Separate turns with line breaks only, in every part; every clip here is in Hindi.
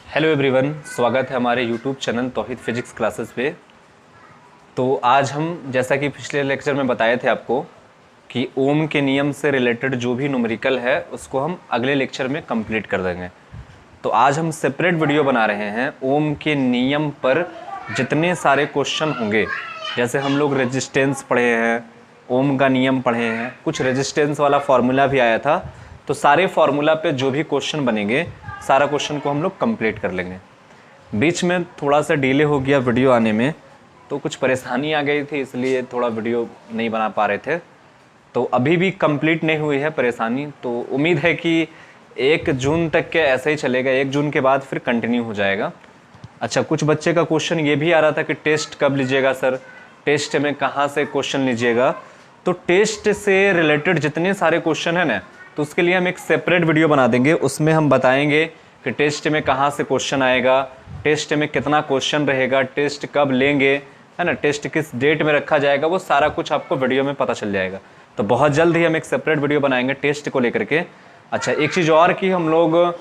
हेलो एवरीवन, स्वागत है हमारे यूट्यूब चैनल तौहीद फिजिक्स क्लासेस पे। तो आज हम जैसा कि पिछले लेक्चर में बताए थे आपको कि ओम के नियम से रिलेटेड जो भी न्यूमेरिकल है उसको हम अगले लेक्चर में कंप्लीट कर देंगे। तो आज हम सेपरेट वीडियो बना रहे हैं ओम के नियम पर जितने सारे क्वेश्चन होंगे। जैसे हम लोग रेजिस्टेंस पढ़े हैं, ओम का नियम पढ़े हैं, कुछ रेजिस्टेंस वाला फार्मूला भी आया था। तो सारे फार्मूला पे जो भी क्वेश्चन बनेंगे सारा क्वेश्चन को हम लोग कंप्लीट कर लेंगे। बीच में थोड़ा सा डिले हो गया वीडियो आने में, तो कुछ परेशानी आ गई थी, इसलिए थोड़ा वीडियो नहीं बना पा रहे थे। तो अभी भी कंप्लीट नहीं हुई है परेशानी। तो उम्मीद है कि 1 जून तक के ऐसे ही चलेगा, 1 जून के बाद फिर कंटिन्यू हो जाएगा। अच्छा, कुछ बच्चे का क्वेश्चन ये भी आ रहा था कि टेस्ट कब लीजिएगा सर, टेस्ट में कहाँ से क्वेश्चन लीजिएगा। तो टेस्ट से रिलेटेड जितने सारे क्वेश्चन है ना, तो उसके लिए हम एक सेपरेट वीडियो बना देंगे। उसमें हम बताएंगे कि टेस्ट में कहाँ से क्वेश्चन आएगा, टेस्ट में कितना क्वेश्चन रहेगा, टेस्ट कब लेंगे, है ना, टेस्ट किस डेट में रखा जाएगा, वो सारा कुछ आपको वीडियो में पता चल जाएगा। तो बहुत जल्द ही हम एक सेपरेट वीडियो बनाएंगे टेस्ट को लेकर के। अच्छा, एक चीज़ और कि हम लोग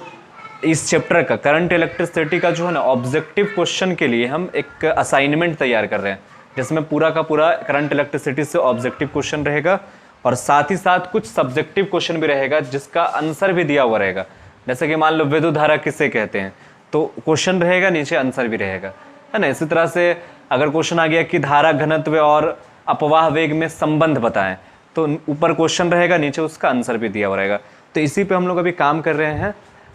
इस चैप्टर का करंट इलेक्ट्रिसिटी का जो है ना ऑब्जेक्टिव क्वेश्चन के लिए हम एक असाइनमेंट तैयार कर रहे हैं, जिसमें पूरा का पूरा करंट इलेक्ट्रिसिटी से ऑब्जेक्टिव क्वेश्चन रहेगा और साथ ही साथ कुछ सब्जेक्टिव क्वेश्चन भी रहेगा जिसका आंसर भी दिया हुआ रहेगा। जैसे कि मान लो विद्युत धारा किसे कहते हैं, तो क्वेश्चन रहेगा, नीचे आंसर भी रहेगा, है ना। इसी तरह से अगर क्वेश्चन आ गया कि धारा घनत्व और अपवाह वेग में संबंध बताएं, तो ऊपर क्वेश्चन रहेगा, नीचे उसका आंसर भी दिया हुआ रहेगा। तो इसी पे हम लोग अभी काम कर रहे हैं।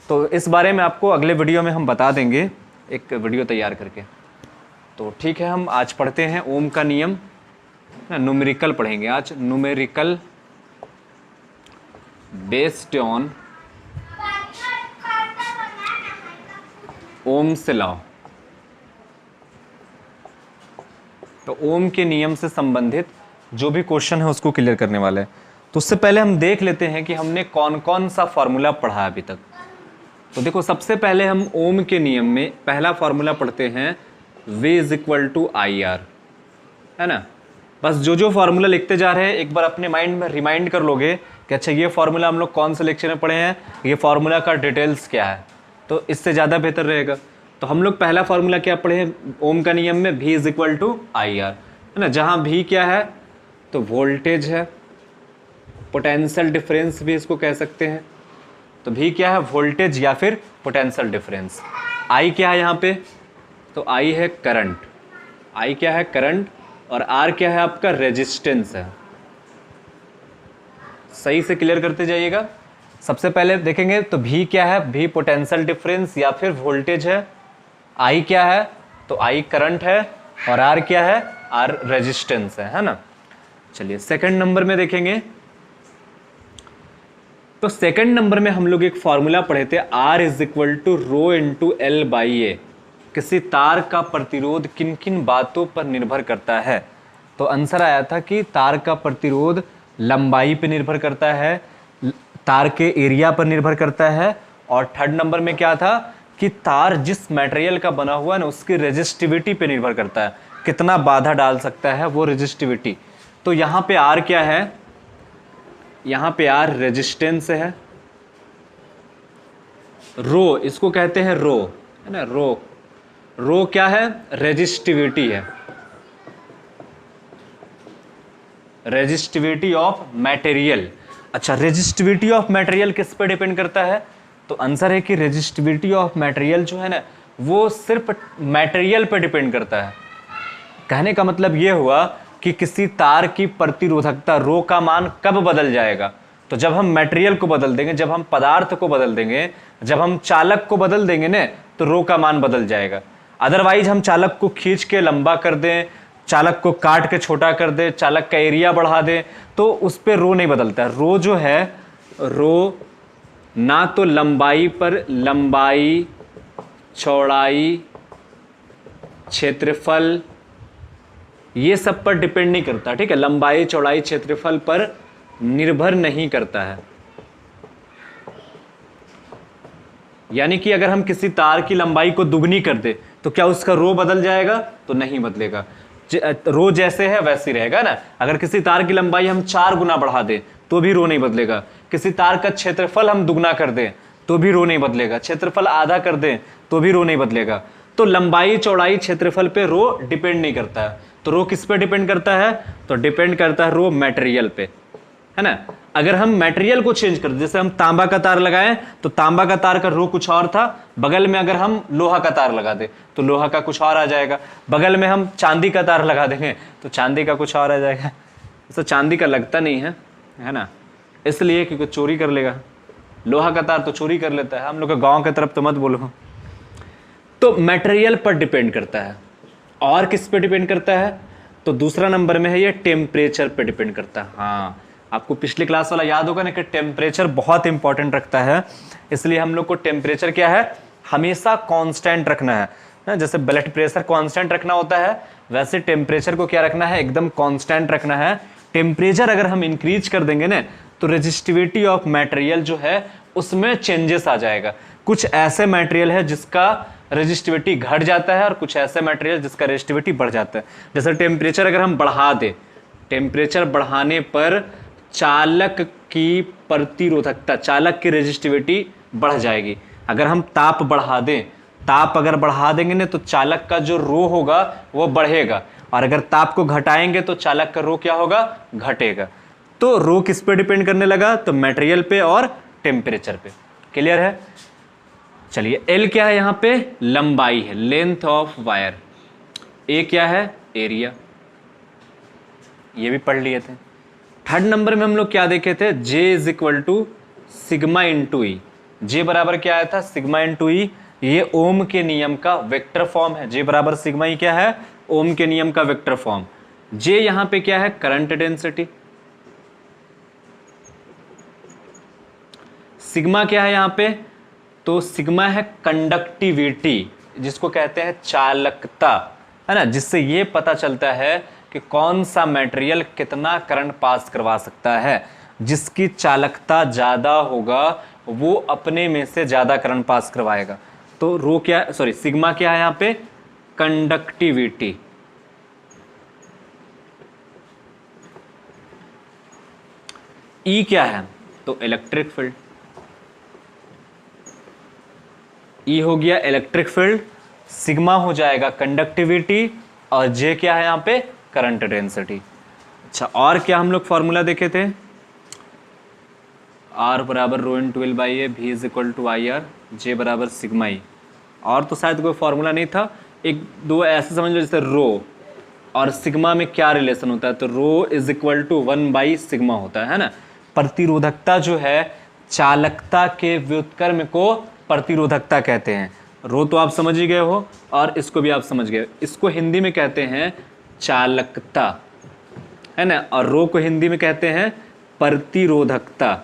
तो इस बारे में आपको अगले वीडियो में हम बता देंगे, एक वीडियो तैयार करके। तो ठीक है, हम आज पढ़ते हैं ओम का नियम, न्यूमेरिकल पढ़ेंगे आज। Numerical based on Ohm's law. तो ओम के नियम से संबंधित जो भी क्वेश्चन है उसको क्लियर करने वाले हैं। तो उससे पहले हम देख लेते हैं कि हमने कौन कौन सा फॉर्मूला पढ़ा अभी तक। तो देखो, सबसे पहले हम ओम के नियम में पहला फॉर्मूला पढ़ते हैं V = IR, है ना। बस जो फार्मूला लिखते जा रहे हैं एक बार अपने माइंड में रिमाइंड कर लोगे कि अच्छा ये फार्मूला हम लोग कौन से लेक्चर में पढ़े हैं, ये फार्मूला का डिटेल्स क्या है, तो इससे ज़्यादा बेहतर रहेगा। तो हम लोग पहला फार्मूला क्या पढ़े हैं ओम का नियम में, V = IR, है ना। जहाँ V क्या है तो वोल्टेज है, पोटेंशियल डिफरेंस भी इसको कह सकते हैं। तो V क्या है, वोल्टेज या फिर पोटेंशियल डिफरेंस। I क्या है यहाँ पे, तो I है करंट, I क्या है करंट, और R क्या है आपका रेजिस्टेंस है। सही से क्लियर करते जाइएगा। सबसे पहले देखेंगे तो V क्या है, V पोटेंशियल डिफरेंस या फिर वोल्टेज है। I क्या है, तो I करंट है, और R क्या है, R रेजिस्टेंस है ना। चलिए सेकंड नंबर में देखेंगे। तो सेकंड नंबर में हम लोग एक फॉर्मूला पढ़े थे, R = ρ × L/A। किसी तार का प्रतिरोध किन किन बातों पर निर्भर करता है। तो आंसर आया था कि तार का प्रतिरोध लंबाई पर निर्भर करता है, तार के एरिया पर निर्भर करता है, और थर्ड नंबर में क्या था कि तार जिस मटेरियल का बना हुआ है ना उसकी रेजिस्टिविटी पे निर्भर करता है, कितना बाधा डाल सकता है वो रेजिस्टिविटी। तो यहाँ पे R क्या है, यहाँ पे R रेजिस्टेंस है, रो इसको कहते हैं रो, है ना। रो क्या है, रेजिस्टिविटी है, रेजिस्टिविटी ऑफ मटेरियल। अच्छा, रेजिस्टिविटी ऑफ मटेरियल किस पे डिपेंड करता है, तो आंसर है कि रेजिस्टिविटी ऑफ मटेरियल जो है ना वो सिर्फ मटेरियल पे डिपेंड करता है। कहने का मतलब ये हुआ कि किसी तार की प्रतिरोधकता रो का मान कब बदल जाएगा, तो जब हम मटेरियल को बदल देंगे, जब हम पदार्थ को बदल देंगे, जब हम चालक को बदल देंगे ना, तो रो का मान बदल जाएगा। अदरवाइज हम चालक को खींच के लंबा कर दें, चालक को काट के छोटा कर दे, चालक का एरिया बढ़ा दे, तो उस पर रो नहीं बदलता। रो जो है, रो ना तो लंबाई पर, लंबाई, चौड़ाई, क्षेत्रफल, ये सब पर डिपेंड नहीं करता, ठीक है। लंबाई, चौड़ाई, क्षेत्रफल पर निर्भर नहीं करता है। यानी कि अगर हम किसी तार की लंबाई को दुगनी कर दे तो क्या उसका रो बदल जाएगा, तो नहीं बदलेगा। रो जैसे है वैसे रहेगा ना। अगर किसी तार की लंबाई हम 4 गुना बढ़ा दें तो भी रो नहीं बदलेगा। किसी तार का क्षेत्रफल हम दुगना कर दें तो भी रो नहीं बदलेगा, क्षेत्रफल आधा कर दें तो भी रो नहीं बदलेगा। तो लंबाई चौड़ाई क्षेत्रफल पे रो डिपेंड नहीं करता है। तो रो किस पे डिपेंड करता है? तो डिपेंड करता है रो मटेरियल पे, है ना। अगर हम मटेरियल को चेंज कर दें, जैसे हम तांबा का तार लगाएं तो तांबा का तार का रो कुछ और था, बगल में अगर हम लोहा का तार लगा दें तो लोहा का कुछ और आ जाएगा, बगल में हम चांदी का तार लगा देंगे तो चांदी का कुछ और आ जाएगा। तो चांदी का लगता नहीं है ना, इसलिए क्योंकि चोरी कर लेगा। लोहा का तार तो चोरी कर लेता है, हम लोग के गांव की तरफ तो मत बोलो। तो मटेरियल पर डिपेंड करता है। और किस पे डिपेंड करता है? तो दूसरा नंबर में है ये टेम्परेचर पे डिपेंड करता है। हाँ, आपको पिछली क्लास वाला याद होगा ना कि टेम्परेचर बहुत इंपॉर्टेंट रखता है, इसलिए हम लोग को टेम्परेचर क्या है, हमेशा कांस्टेंट रखना है ना। जैसे ब्लड प्रेशर कांस्टेंट रखना होता है, वैसे टेम्परेचर को क्या रखना है, एकदम कांस्टेंट रखना है। टेम्परेचर अगर हम इंक्रीज कर देंगे ना तो रेजिस्टिविटी ऑफ मटेरियल जो है उसमें चेंजेस आ जाएगा। कुछ ऐसे मटेरियल है जिसका रेजिस्टिविटी घट जाता है और कुछ ऐसे मटेरियल जिसका रेजिस्टिविटी बढ़ जाता है। जैसे टेम्परेचर अगर हम बढ़ा दें, टेम्परेचर बढ़ाने पर चालक की प्रतिरोधकता, चालक की रेजिस्टिविटी बढ़ जाएगी। अगर हम ताप बढ़ा दें, ताप अगर बढ़ा देंगे ना तो चालक का जो रो होगा वो बढ़ेगा, और अगर ताप को घटाएंगे तो चालक का रो क्या होगा, घटेगा। तो रो किस पे डिपेंड करने लगा? तो मटेरियल पे और टेम्परेचर पे। क्लियर है? चलिए, एल क्या है यहाँ पे? लंबाई है, लेंथ ऑफ वायर। ए क्या है? एरिया। ये भी पढ़ लिए थे। थर्ड नंबर में हम लोग क्या देखे थे? J is equal to sigma into E. J बराबर क्या आया था? Sigma into E. ये ओम के नियम का वेक्टर फॉर्म है। जे बराबर सिग्मा ई क्या है? ओम के नियम का वेक्टर फॉर्म। जे यहां पे क्या है? Current density. सिग्मा क्या है यहां पे? तो सिग्मा है कंडक्टिविटी, जिसको कहते हैं चालकता, है ना, जिससे ये पता चलता है कि कौन सा मटेरियल कितना करंट पास करवा सकता है। जिसकी चालकता ज्यादा होगा वो अपने में से ज्यादा करंट पास करवाएगा। तो रो क्या, सॉरी सिग्मा क्या है यहां पे? कंडक्टिविटी। ई क्या है? तो इलेक्ट्रिक फील्ड। ई हो गया इलेक्ट्रिक फील्ड, सिग्मा हो जाएगा कंडक्टिविटी, और जे क्या है यहां पे? Current density. अच्छा, और क्या हम लोग फॉर्मूला देखे थे? आर बराबर रो इन 12 बाई ए, भी is equal to I R, J बराबर सिग्मा ई। और तो शायद कोई फॉर्मूला नहीं था, एक दो ऐसे समझ लो, जैसे रो और सिग्मा में क्या रिलेशन होता है? तो rho is equal to 1 by sigma होता है ना। प्रतिरोधकता जो है, चालकता के व्युत्क्रम को प्रतिरोधकता कहते हैं। रो तो आप समझ ही गए हो और इसको भी आप समझ गए। इसको हिंदी में कहते हैं चालकता, है ना, और रो को हिंदी में कहते हैं प्रतिरोधकता।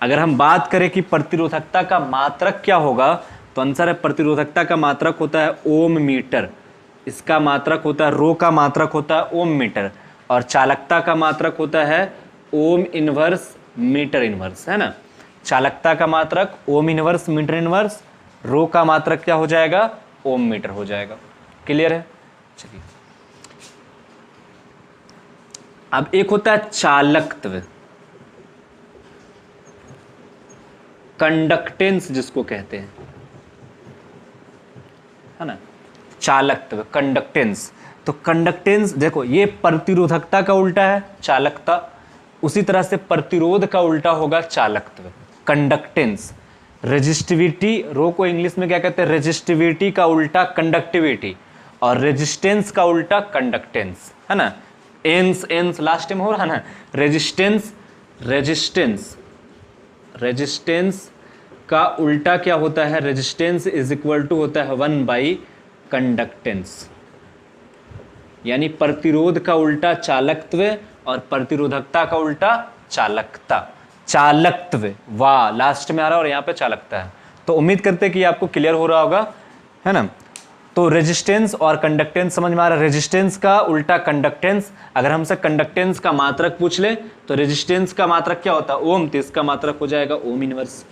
अगर हम बात करें कि प्रतिरोधकता का मात्रक क्या होगा, तो आंसर है प्रतिरोधकता का मात्रक होता है ओम मीटर। इसका मात्रक होता है, रो का मात्रक होता है ओम मीटर, और चालकता का मात्रक होता है ओम इनवर्स मीटर इनवर्स, है ना। चालकता का मात्रक ओम इनवर्स मीटर इनवर्स, रो का मात्रक क्या हो जाएगा? ओम मीटर हो जाएगा। क्लियर है? चलिए, अब एक होता है चालकत्व, कंडक्टेंस जिसको कहते हैं, है ना। चालकत्व, कंडक्टेंस। तो कंडक्टेंस देखो, ये प्रतिरोधकता का उल्टा है चालकता, उसी तरह से प्रतिरोध का उल्टा होगा चालकत्व, कंडक्टेंस। रेजिस्टिविटी, रो को इंग्लिश में क्या कहते हैं? रेजिस्टिविटी का उल्टा कंडक्टिविटी, और रेजिस्टेंस का उल्टा कंडक्टेंस, है ना। एंस एंस लास्ट टाइम हो रहा है ना। रेजिस्टेंस, रेजिस्टेंस, रेजिस्टेंस का उल्टा क्या होता है? रेजिस्टेंस इज इक्वल टू होता है 1 बाई कंडक्टेंस। यानी प्रतिरोध का उल्टा चालकत्व और प्रतिरोधकता का उल्टा चालकता। चालकत्व, वाह, लास्ट में आ रहा है और यहाँ पे चालकता है। तो उम्मीद करते हैं कि आपको क्लियर हो रहा होगा, है ना। तो रेजिस्टेंस और कंडक्टेंस समझ में आ रहा है। रेजिस्टेंस का उल्टा कंडक्टेंस। अगर हमसे कंडक्टेंस का मात्रक पूछ ले तो रेजिस्टेंस का मात्रक क्या होता है? ओम, तो इसका मात्रक हो जाएगा ओम इनवर्स।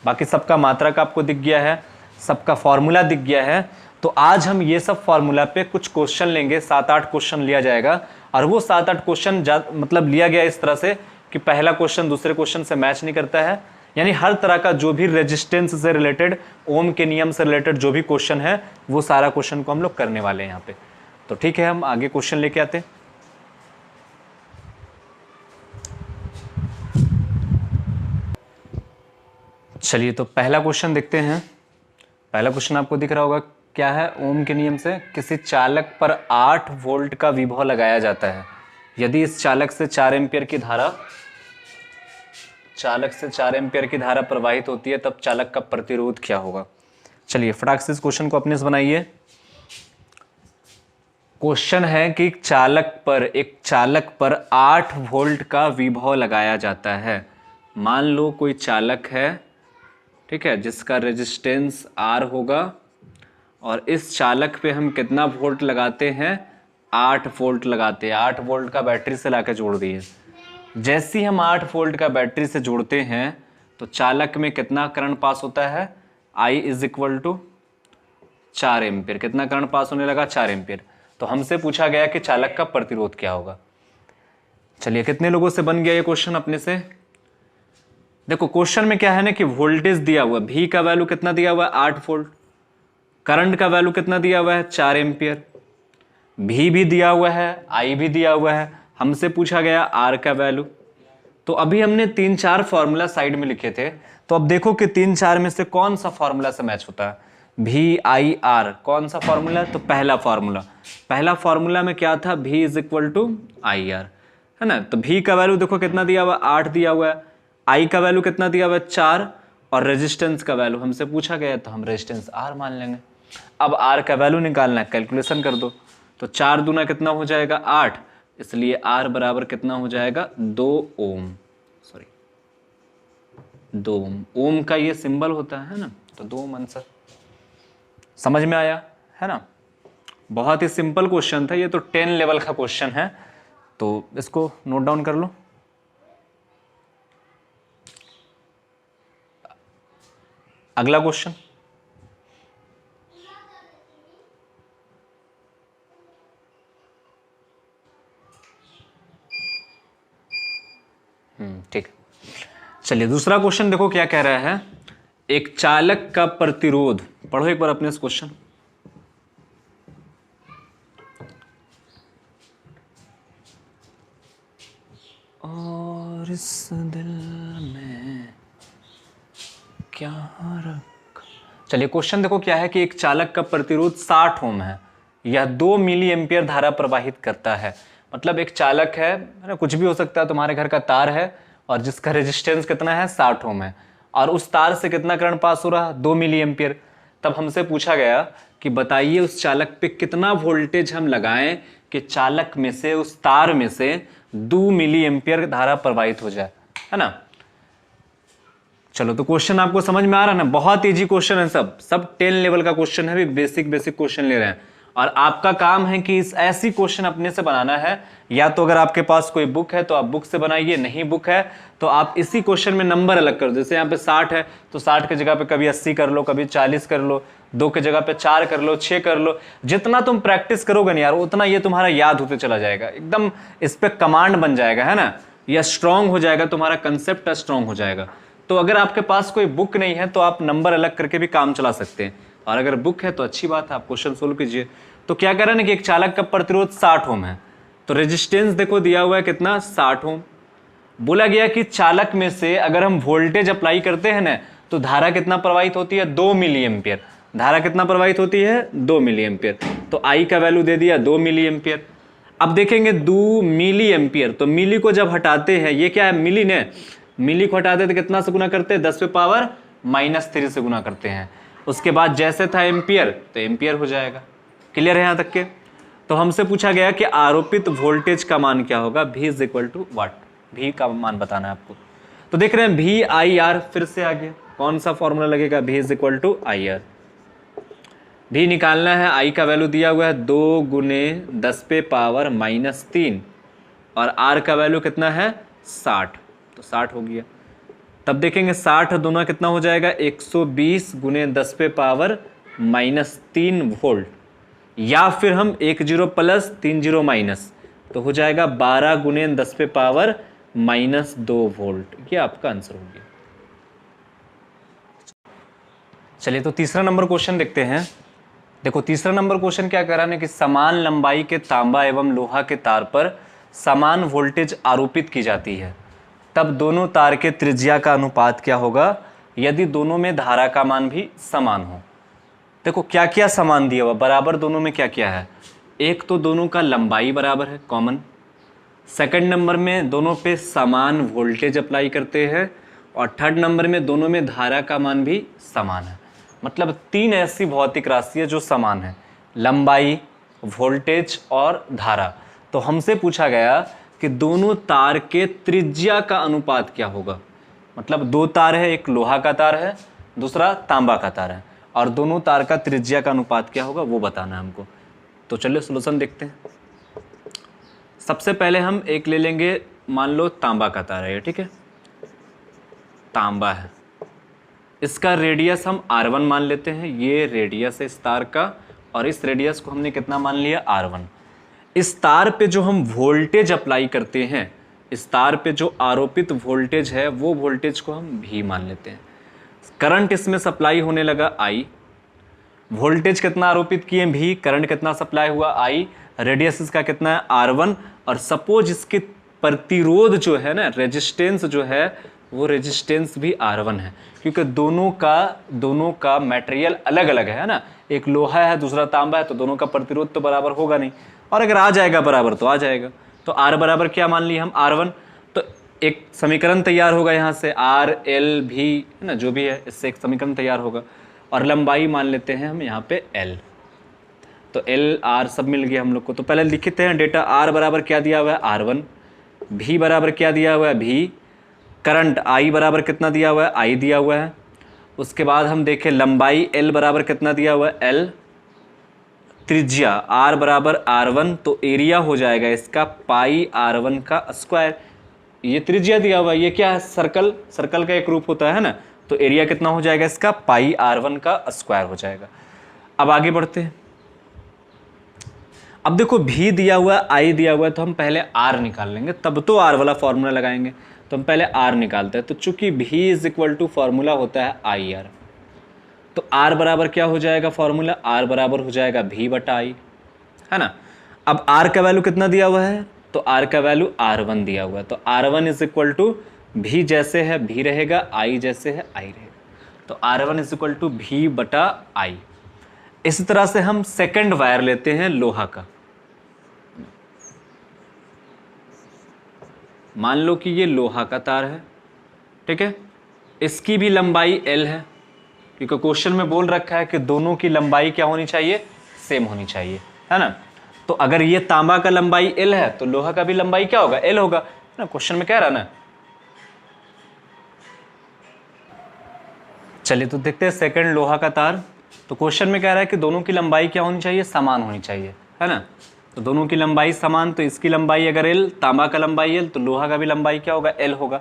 बाकी सबका मात्रक आपको दिख गया है, सबका फॉर्मूला दिख गया है। तो आज हम ये सब फॉर्मूला पे कुछ क्वेश्चन लेंगे, 7-8 क्वेश्चन लिया जाएगा, और वो 7-8 क्वेश्चन मतलब लिया गया इस तरह से कि पहला क्वेश्चन दूसरे क्वेश्चन से मैच नहीं करता है, यानी हर तरह का जो भी रेजिस्टेंस से रिलेटेड, ओम के नियम से रिलेटेड जो भी क्वेश्चन है वो सारा क्वेश्चन को हम लोग करने वाले हैं यहाँ पे। तो ठीक है, हम आगे क्वेश्चन लेके आते हैं। चलिए तो पहला क्वेश्चन देखते हैं। पहला क्वेश्चन आपको दिख रहा होगा, क्या है? ओम के नियम से किसी चालक पर 8 वोल्ट का विभव लगाया जाता है। यदि इस चालक से 4 एम्पियर की धारा प्रवाहित होती है तब चालक का प्रतिरोध क्या होगा। चलिए फटाक से इस क्वेश्चन को अपने से बनाइए। क्वेश्चन है कि एक चालक पर 8 वोल्ट का विभव लगाया जाता है। मान लो कोई चालक है, ठीक है, जिसका रेजिस्टेंस R होगा और इस चालक पे हम कितना वोल्ट लगाते हैं? 8 वोल्ट लगाते हैं। 8 वोल्ट का बैटरी से लाके जोड़ दिए। जैसे ही हम 8 वोल्ट का बैटरी से जोड़ते हैं तो चालक में कितना करंट पास होता है? I is equal to 4 ampere. कितना करंट पास होने लगा? 4 एम्पियर। तो हमसे पूछा गया कि चालक का प्रतिरोध क्या होगा। चलिए कितने लोगों से बन गया ये क्वेश्चन अपने से? देखो क्वेश्चन में क्या है ना कि वोल्टेज दिया हुआ, V का वैल्यू कितना दिया हुआ है? 8 वोल्ट। करंट का वैल्यू कितना दिया हुआ है? 4 एम्पियर। V भी दिया हुआ है, I भी दिया हुआ है। हमसे पूछा गया R का वैल्यू। तो अभी हमने 3-4 फॉर्मूला साइड में लिखे थे, तो अब देखो कि 3-4 में से कौन सा फॉर्मूला से मैच होता है। VIR कौन सा फॉर्मूला? तो पहला फॉर्मूला में क्या था? V is equal to IR, है ना। तो V का वैल्यू देखो कितना दिया हुआ है? 8 दिया हुआ है। I का वैल्यू कितना दिया हुआ है? 4। और रेजिस्टेंस का वैल्यू हमसे पूछा गया तो हम रेजिस्टेंस R मान लेंगे। अब R का वैल्यू निकालना है, कैलकुलेशन कर दो। तो 4 दूना कितना हो जाएगा? 8। इसलिए R बराबर कितना हो जाएगा? 2 ओम। 2 ओम। ओम का ये सिंबल होता है ना, तो 2 ओम आंसर। समझ में आया है ना? बहुत ही सिंपल क्वेश्चन था ये, तो 10 लेवल का क्वेश्चन है, तो इसको नोट डाउन कर लो। अगला क्वेश्चन, ठीक। चलिए दूसरा क्वेश्चन देखो क्या कह रहा है। एक चालक का प्रतिरोध, पढ़ो एक बार अपने इस क्वेश्चन। और इस दिल में क्या रख। चलिए क्वेश्चन देखो क्या है कि एक चालक का प्रतिरोध 60 ओम है। यह 2 मिली एम्पियर धारा प्रवाहित करता है। मतलब एक चालक है ना, कुछ भी हो सकता है, तुम्हारे घर का तार है और जिसका रेजिस्टेंस कितना है? 60 ओम है, और उस तार से कितना करंट पास हो रहा? 2 मिली एम्पियर। तब हमसे पूछा गया कि बताइए उस चालक पे कितना वोल्टेज हम लगाएं कि चालक में से, उस तार में से 2 मिली एम्पियर धारा प्रवाहित हो जाए, है ना। चलो तो क्वेश्चन आपको समझ में आ रहा है ना? बहुत इजी क्वेश्चन है, सब 10 लेवल का क्वेश्चन है, भी बेसिक क्वेश्चन ले रहे हैं। और आपका काम है कि इस ऐसी क्वेश्चन अपने से बनाना है। या तो अगर आपके पास कोई बुक है तो आप बुक से बनाइए, नहीं बुक है तो आप इसी क्वेश्चन में नंबर अलग कर दो। जैसे यहाँ पे 60 है तो 60 की जगह पे कभी 80 कर लो, कभी 40 कर लो, 2 की जगह पे 4 कर लो, 6 कर लो। जितना तुम प्रैक्टिस करोगे ना यार, उतना ये तुम्हारा याद होते चला जाएगा, एकदम इस पे कमांड बन जाएगा, है ना। यह स्ट्रांग हो जाएगा, तुम्हारा कंसेप्ट स्ट्रांग हो जाएगा। तो अगर आपके पास कोई बुक नहीं है तो आप नंबर अलग करके भी काम चला सकते हैं, और अगर बुक है तो अच्छी बात है, आप क्वेश्चन सोल्व कीजिए। तो क्या कह रहा है ना कि एक चालक का प्रतिरोध 60 ओम है, तो रेजिस्टेंस देखो दिया हुआ है कितना? 60 ओम। बोला गया कि चालक में से अगर हम वोल्टेज अप्लाई करते हैं ना तो धारा कितना प्रवाहित होती है? 2 मिली एम्पियर। धारा कितना प्रवाहित होती है? 2 मिली एम्पियर। तो आई का वैल्यू दे दिया 2 मिली एम्पियर। अब देखेंगे 2 मिली एम्पियर, तो मिली को जब हटाते हैं, ये क्या है? मिली ने, मिली को हटाते तो कितना से गुना करते हैं? 10⁻³ से गुना करते हैं। उसके बाद जैसे था एम्पियर तो एम्पियर हो जाएगा। क्लियर है यहाँ तक के? तो हमसे पूछा गया कि आरोपित वोल्टेज का मान क्या होगा? V is equal to watt. V का मान बताना है आपको। तो देख रहे हैं VIR फिर से आ गया। कौन सा फॉर्मूला लगेगा? V is equal to IR। V निकालना है, I का वैल्यू दिया हुआ है 2 × 10⁻³ और R का वैल्यू कितना है? 60। तो 60 हो गया। तब देखेंगे 60 दूना कितना हो जाएगा? 120 × 10⁻³ वोल्ट, या फिर हम 1 0 प्लस 3 0 माइनस, तो हो जाएगा 12 × -2 वोल्ट। ये आपका आंसर हो गया। चलिए तो तीसरा नंबर क्वेश्चन देखते हैं। देखो तीसरा नंबर क्वेश्चन क्या कह रहा है कि समान लंबाई के तांबा एवं लोहा के तार पर समान वोल्टेज आरोपित की जाती है, तब दोनों तार के त्रिज्या का अनुपात क्या होगा यदि दोनों में धारा का मान भी समान हो। देखो क्या क्या समान दिया हुआ, बराबर दोनों में क्या क्या है, एक तो दोनों का लंबाई बराबर है, कॉमन। सेकंड नंबर में दोनों पे समान वोल्टेज अप्लाई करते हैं, और थर्ड नंबर में दोनों में धारा का मान भी समान है। मतलब 3 ऐसी भौतिक राशि है जो समान है, लंबाई, वोल्टेज और धारा। तो हमसे पूछा गया कि दोनों तार के त्रिज्या का अनुपात क्या होगा। मतलब 2 तार है, एक लोहा का तार है, दूसरा तांबा का तार है, और दोनों तार का त्रिज्या का अनुपात क्या होगा वो बताना है हमको। तो चलिए सॉल्यूशन देखते हैं। सबसे पहले हम एक ले लेंगे, मान लो तांबा का तार है ये, ठीक है, तांबा है, इसका रेडियस हम R1 मान लेते हैं। ये रेडियस है इस तार का, और इस रेडियस को हमने कितना मान लिया, R1। इस तार पे जो हम वोल्टेज अप्लाई करते हैं, इस तार पे जो आरोपित वोल्टेज है वो वोल्टेज को हम V मान लेते हैं। करंट इसमें सप्लाई होने लगा I, वोल्टेज कितना आरोपित किए V, करंट कितना सप्लाई हुआ I, रेडियस इसका कितना है R1, और सपोज इसके प्रतिरोध जो है ना, रेजिस्टेंस जो है वो रेजिस्टेंस भी R1 है, क्योंकि दोनों का मटेरियल अलग अलग है ना, एक लोहा है दूसरा तांबा है, तो दोनों का प्रतिरोध तो बराबर होगा नहीं, और अगर आ जाएगा बराबर तो आ जाएगा। तो R बराबर क्या मान लिया हम, R1। तो एक समीकरण तैयार होगा यहाँ से, R L V है ना, जो भी है इससे एक समीकरण तैयार होगा, और लंबाई मान लेते हैं हम यहाँ पे L। तो L R सब मिल गया हम लोग को। तो पहले लिखते हैं डेटा, R बराबर क्या दिया हुआ है, R1, V बराबर क्या दिया हुआ है, V, करंट I बराबर कितना दिया हुआ है, I दिया हुआ है। उसके बाद हम देखें लंबाई L बराबर कितना दिया हुआ है, L, त्रिज्या R बराबर R1, तो एरिया हो जाएगा इसका पाई R1 का स्क्वायर। ये त्रिज्या दिया हुआ है, ये क्या है, सर्कल का एक रूप होता है ना, तो एरिया कितना हो जाएगा इसका, पाई R1 का स्क्वायर हो जाएगा। अब आगे बढ़ते हैं। अब देखो V दिया हुआ है, I दिया हुआ है, तो हम पहले R निकाल लेंगे, तब तो R वाला फॉर्मूला लगाएंगे। तो हम पहले R निकालते हैं। तो चूंकि V is equal to formula होता है IR, तो R बराबर क्या हो जाएगा फॉर्मूला, R बराबर हो जाएगा V बटा I, है ना। अब R का वैल्यू कितना दिया हुआ है, तो R का वैल्यू R1 दिया हुआ है, तो R1 is equal to V जैसे है V रहेगा, I जैसे है I रहेगा, तो R1 is equal to V बटा I। इसी तरह से हम सेकंड वायर लेते हैं लोहा का। मान लो कि ये लोहा का तार है, ठीक है, इसकी भी लंबाई L है, क्योंकि क्वेश्चन में बोल रखा है कि दोनों की लंबाई क्या होनी चाहिए, सेम होनी चाहिए, है ना। तो अगर ये तांबा का लंबाई L है तो लोहा का भी लंबाई क्या होगा, L होगा, है ना, क्वेश्चन में कह रहा ना। चलिए तो देखते हैं सेकंड लोहा का तार। तो क्वेश्चन में कह रहा है कि दोनों की लंबाई क्या होनी चाहिए, समान होनी चाहिए, है ना। तो दोनों की लंबाई समान, तो इसकी लंबाई अगर L, तांबा का लंबाई L, तो लोहा का भी लंबाई क्या होगा, L होगा।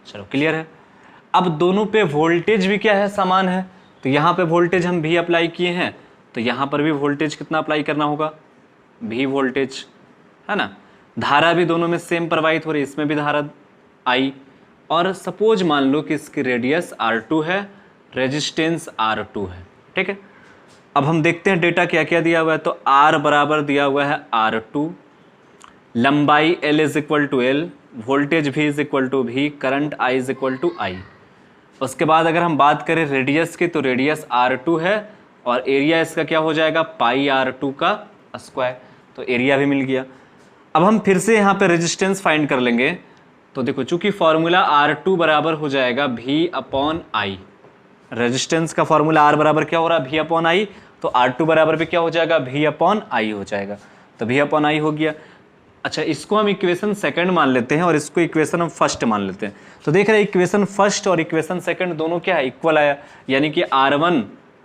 चलो क्लियर है। अब दोनों पे वोल्टेज भी क्या है, समान है, तो यहाँ पे वोल्टेज हम V अप्लाई किए हैं, तो यहाँ पर भी वोल्टेज कितना अप्लाई करना होगा, V वोल्टेज, है ना। धारा भी दोनों में सेम प्रवाहित हो रही है, इसमें भी धारा I, और सपोज मान लो कि इसकी रेडियस R2 है, रेजिस्टेंस R2 है, ठीक है। अब हम देखते हैं डेटा क्या क्या दिया हुआ है। तो R बराबर दिया हुआ है R2, लंबाई L is equal to L, voltage V is equal to V, current I is equal to I। उसके बाद अगर हम बात करें रेडियस की, तो रेडियस R2 है, और एरिया इसका क्या हो जाएगा, पाई R2 का स्क्वायर, तो एरिया भी मिल गया। अब हम फिर से यहाँ पे रेजिस्टेंस फाइंड कर लेंगे। तो देखो चूंकि फॉर्मूला R2 बराबर हो जाएगा V अपॉन I, रेजिस्टेंस का फॉर्मूला R बराबर क्या हो रहा है, V अपॉन I, तो R2 बराबर भी क्या हो जाएगा, V अपॉन I हो जाएगा, तो V अपॉन I हो गया। अच्छा, इसको हम इक्वेशन सेकंड मान लेते हैं और इसको इक्वेशन हम फर्स्ट मान लेते हैं। तो देख रहे हैं इक्वेशन फर्स्ट और इक्वेशन सेकंड दोनों क्या है, इक्वल आया, यानी कि R1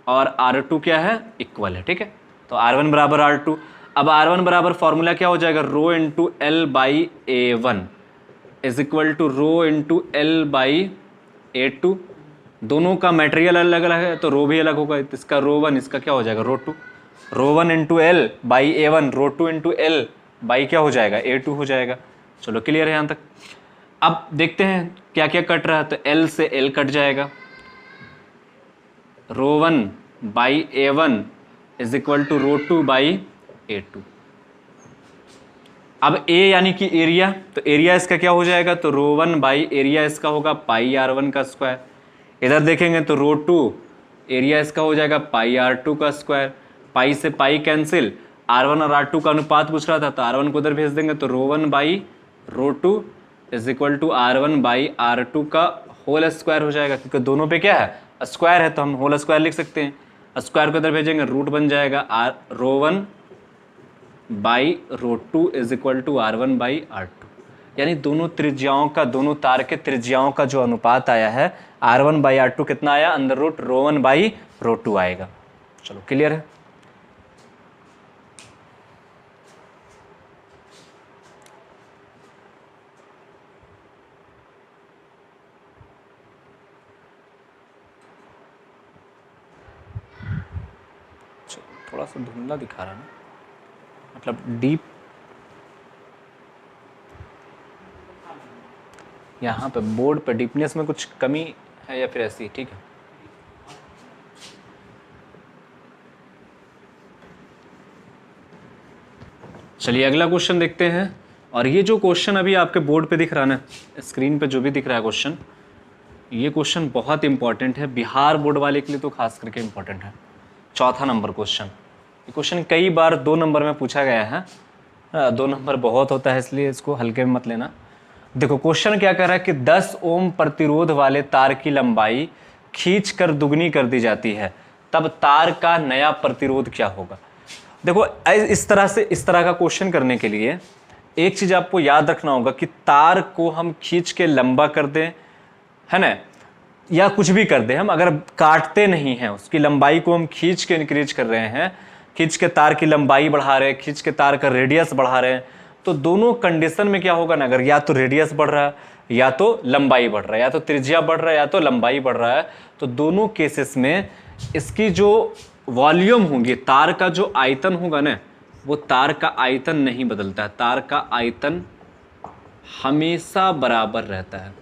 और R2 क्या है, इक्वल है, ठीक है। तो R1 बराबर R2। अब R1 बराबर फॉर्मूला क्या हो जाएगा, rho into L by A1 is equal to rho into L by A2। दोनों का मटेरियल अलग अलग है, तो रो भी अलग होगा, इसका रो 1, इसका क्या हो जाएगा, rho 2। Rho 1 into L by A1, rho 2 into L by क्या हो जाएगा, A2 हो जाएगा। चलो क्लियर है यहाँ तक। अब देखते हैं क्या क्या कट रहा है। तो L से L कट जाएगा, ρ1/A1 is equal to ρ2/A2। अब A यानी कि एरिया, तो एरिया इसका क्या हो जाएगा, तो ρ1 एरिया इसका होगा πr1 का स्क्वायर। इधर देखेंगे तो ρ2 एरिया इसका हो जाएगा πr2 का स्क्वायर। पाई से पाई कैंसिल, r1 और r2 का अनुपात पूछ रहा था, तो r1 को उधर भेज देंगे, तो ρ1/ρ2 इज इक्वल टू r1/r2 का होल स्क्वायर हो जाएगा, क्योंकि दोनों पे क्या है, स्क्वायर है, तो हम होल स्क्वायर लिख सकते हैं। स्क्वायर को इधर भेजेंगे, रूट बन जाएगा ρ1/ρ2 इज इक्वल टू r1/r2। यानी दोनों त्रिज्याओं का, दोनों तार के त्रिज्याओं का जो अनुपात आया है r1/r2 कितना आया, अंडर रूट ρ1/ρ2 आएगा। चलो क्लियर है। थोड़ा सा धुंधला दिखा रहा ना, मतलब डीप यहाँ पे बोर्ड पे डीपनेस में कुछ कमी है या फिर ऐसी, ठीक है। चलिए अगला क्वेश्चन देखते हैं। और ये जो क्वेश्चन अभी आपके बोर्ड पे दिख रहा है ना, स्क्रीन पे जो भी दिख रहा है क्वेश्चन, ये क्वेश्चन बहुत इंपॉर्टेंट है, बिहार बोर्ड वाले के लिए तो खास करके इंपॉर्टेंट है। चौथा नंबर क्वेश्चन, ये क्वेश्चन कई बार 2 नंबर में पूछा गया है। 2 नंबर बहुत होता है, इसलिए इसको हल्के में मत लेना। देखो क्वेश्चन क्या कह रहा है कि 10 ओम प्रतिरोध वाले तार की लंबाई खींच कर दुगनी कर दी जाती है, तब तार का नया प्रतिरोध क्या होगा। देखो इस तरह का क्वेश्चन करने के लिए एक चीज आपको याद रखना होगा कि तार को हम खींच के लंबा कर दें, है ना, या कुछ भी कर दे, हम अगर काटते नहीं हैं, उसकी लंबाई को हम खींच के इंक्रीज कर रहे हैं, खींच के तार की लंबाई बढ़ा रहे हैं, खींच के तार का रेडियस बढ़ा रहे हैं, तो दोनों कंडीशन में क्या होगा ना, अगर या तो रेडियस बढ़ रहा है या तो लंबाई बढ़ रहा है, या तो त्रिज्या बढ़ रहा है या तो लंबाई बढ़ रहा है, तो दोनों केसेस में इसकी जो वॉल्यूम होंगी, तार का जो आयतन होगा ना, वो तार का आयतन नहीं बदलता है। तार का आयतन हमेशा बराबर रहता है।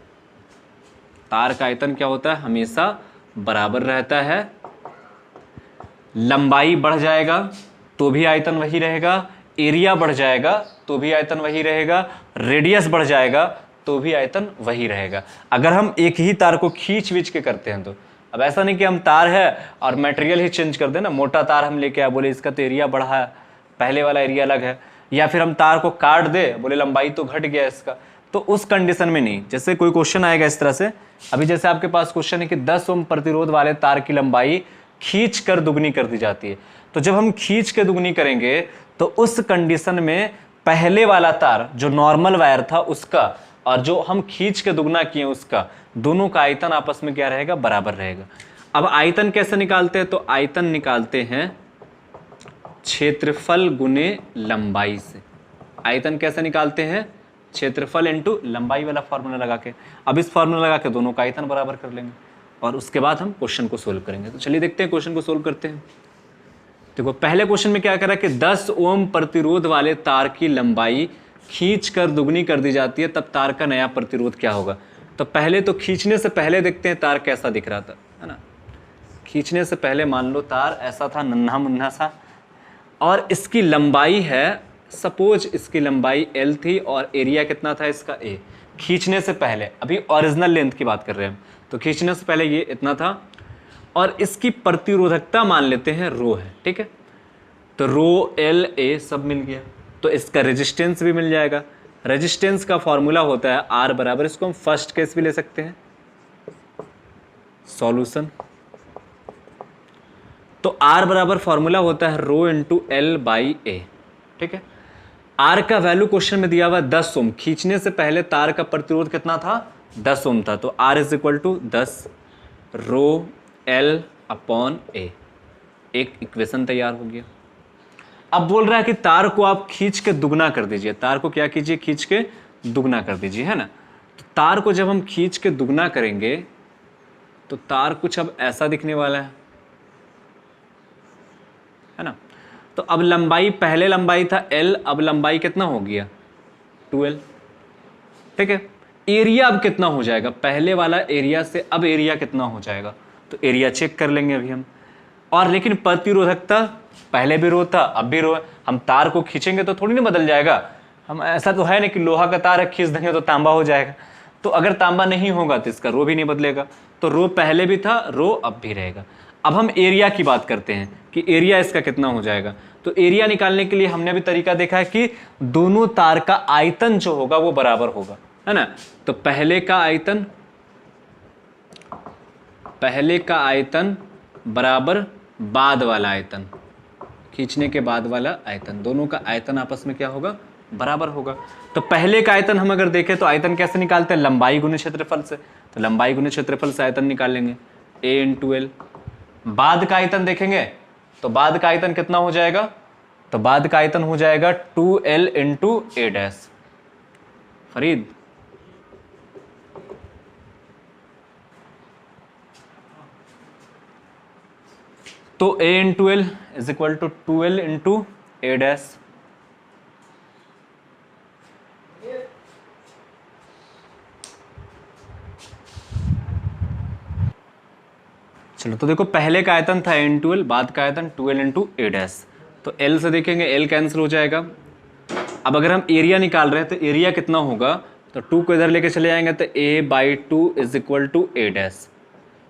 तार का आयतन क्या होता है, हमेशा बराबर रहता है। लंबाई बढ़ जाएगा तो भी आयतन वही रहेगा, एरिया बढ़ जाएगा तो भी आयतन वही रहेगा, रेडियस बढ़ जाएगा तो भी आयतन वही रहेगा, अगर हम एक ही तार को खींच वीच के करते हैं तो। अब ऐसा नहीं कि हम तार है और मटेरियल ही चेंज कर देना, मोटा तार हम लेके आए, बोले इसका तो एरिया बढ़ा है, पहले वाला एरिया अलग है, या फिर हम तार को काट दे, बोले लंबाई तो घट गया इसका, तो उस कंडीशन में नहीं। जैसे कोई क्वेश्चन आएगा इस तरह से, अभी जैसे आपके पास क्वेश्चन है कि 10 ओम प्रतिरोध वाले तार की लंबाई खींच कर दुगनी कर दी जाती है, तो जब हम खींच के दुगनी करेंगे तो उस कंडीशन में पहले वाला तार जो नॉर्मल वायर था उसका और जो हम खींच के दुगना किए उसका, दोनों का आयतन आपस में क्या रहेगा, बराबर रहेगा। अब आयतन कैसे निकालते हैं, तो आयतन निकालते हैं क्षेत्रफल गुने लंबाई से। आयतन कैसे निकालते हैं, क्षेत्रफल इंटू लंबाई वाला फॉर्मूला लगा के। अब इस फॉर्मूला लगा के दोनों का आयतन बराबर कर लेंगे और उसके बाद हम क्वेश्चन को सोल्व करेंगे। तो चलिए देखते हैं क्वेश्चन को सोल्व करते हैं। देखो पहले क्वेश्चन में क्या कर रहा है कि 10 ओम प्रतिरोध वाले तार की लंबाई खींच कर दुगनी कर दी जाती है, तब तार का नया प्रतिरोध क्या होगा। तो पहले तो खींचने से पहले देखते हैं तार कैसा दिख रहा था, है ना। खींचने से पहले मान लो तार ऐसा था, नन्हा मुन्ना सा, और इसकी लंबाई है, सपोज इसकी लंबाई L थी और एरिया कितना था इसका A। खींचने से पहले, अभी ओरिजिनल लेंथ की बात कर रहे हैं हम, तो खींचने से पहले ये इतना था, और इसकी प्रतिरोधकता मान लेते हैं रो है, ठीक है। तो रो L A सब मिल गया, तो इसका रेजिस्टेंस भी मिल जाएगा। रेजिस्टेंस का फॉर्मूला होता है R बराबर, इसको हम फर्स्ट केस भी ले सकते हैं, सॉल्यूशन। तो R बराबर फॉर्मूला होता है रो इंटू L बाई A, ठीक है। R का वैल्यू क्वेश्चन में दिया हुआ 10 ओम, खींचने से पहले तार का प्रतिरोध कितना था, 10 ओम था, तो R is equal to 10 rho L upon A। एक इक्वेशन तैयार हो गया। अब बोल रहा है कि तार को आप खींच के दुगना कर दीजिए, तार को क्या कीजिए, खींच के दुगना कर दीजिए, है ना। तो तार को जब हम खींच के दुगना करेंगे तो तार कुछ अब ऐसा दिखने वाला है ना। तो अब लंबाई, पहले लंबाई था L, अब लंबाई कितना हो गया 2L, ठीक है। एरिया अब कितना हो जाएगा, पहले वाला एरिया से अब एरिया कितना हो जाएगा, तो एरिया चेक कर लेंगे अभी हम। और लेकिन प्रतिरोधकता पहले भी रो था अब भी रो है, हम तार को खींचेंगे तो थोड़ी ना बदल जाएगा। हम ऐसा तो है नहीं कि लोहा का तार है खींच देंगे तो तांबा हो जाएगा। तो अगर तांबा नहीं होगा तो इसका रो भी नहीं बदलेगा। तो रो पहले भी था, रो अब भी रहेगा। अब हम एरिया की बात करते हैं कि एरिया इसका कितना हो जाएगा। तो एरिया निकालने के लिए हमने भी तरीका देखा है कि दोनों तार का आयतन जो होगा वो बराबर होगा, है ना। तो पहले का आयतन बराबर बाद वाला आयतन, खींचने के बाद वाला आयतन, दोनों का आयतन आपस में क्या होगा, बराबर होगा। तो पहले का आयतन हम अगर देखें तो आयतन कैसे निकालते हैं, लंबाई गुने क्षेत्रफल से। तो लंबाई गुने क्षेत्रफल से आयतन निकाल लेंगे, a इंटू एल। बाद का आयतन देखेंगे तो बाद का आयतन कितना हो जाएगा, तो बाद का आयतन हो जाएगा 2l into A dash. Farid तो a into L is equal to 2l into A dash. चलो तो देखो पहले का आयतन था a इंटू एल, बाद का आयतन 2l इंटू ए डैश। तो l से देखेंगे l कैंसिल हो जाएगा। अब अगर हम एरिया निकाल रहे हैं तो एरिया कितना होगा, तो 2 को इधर लेके चले जाएंगे तो a by 2 is equal to A dash.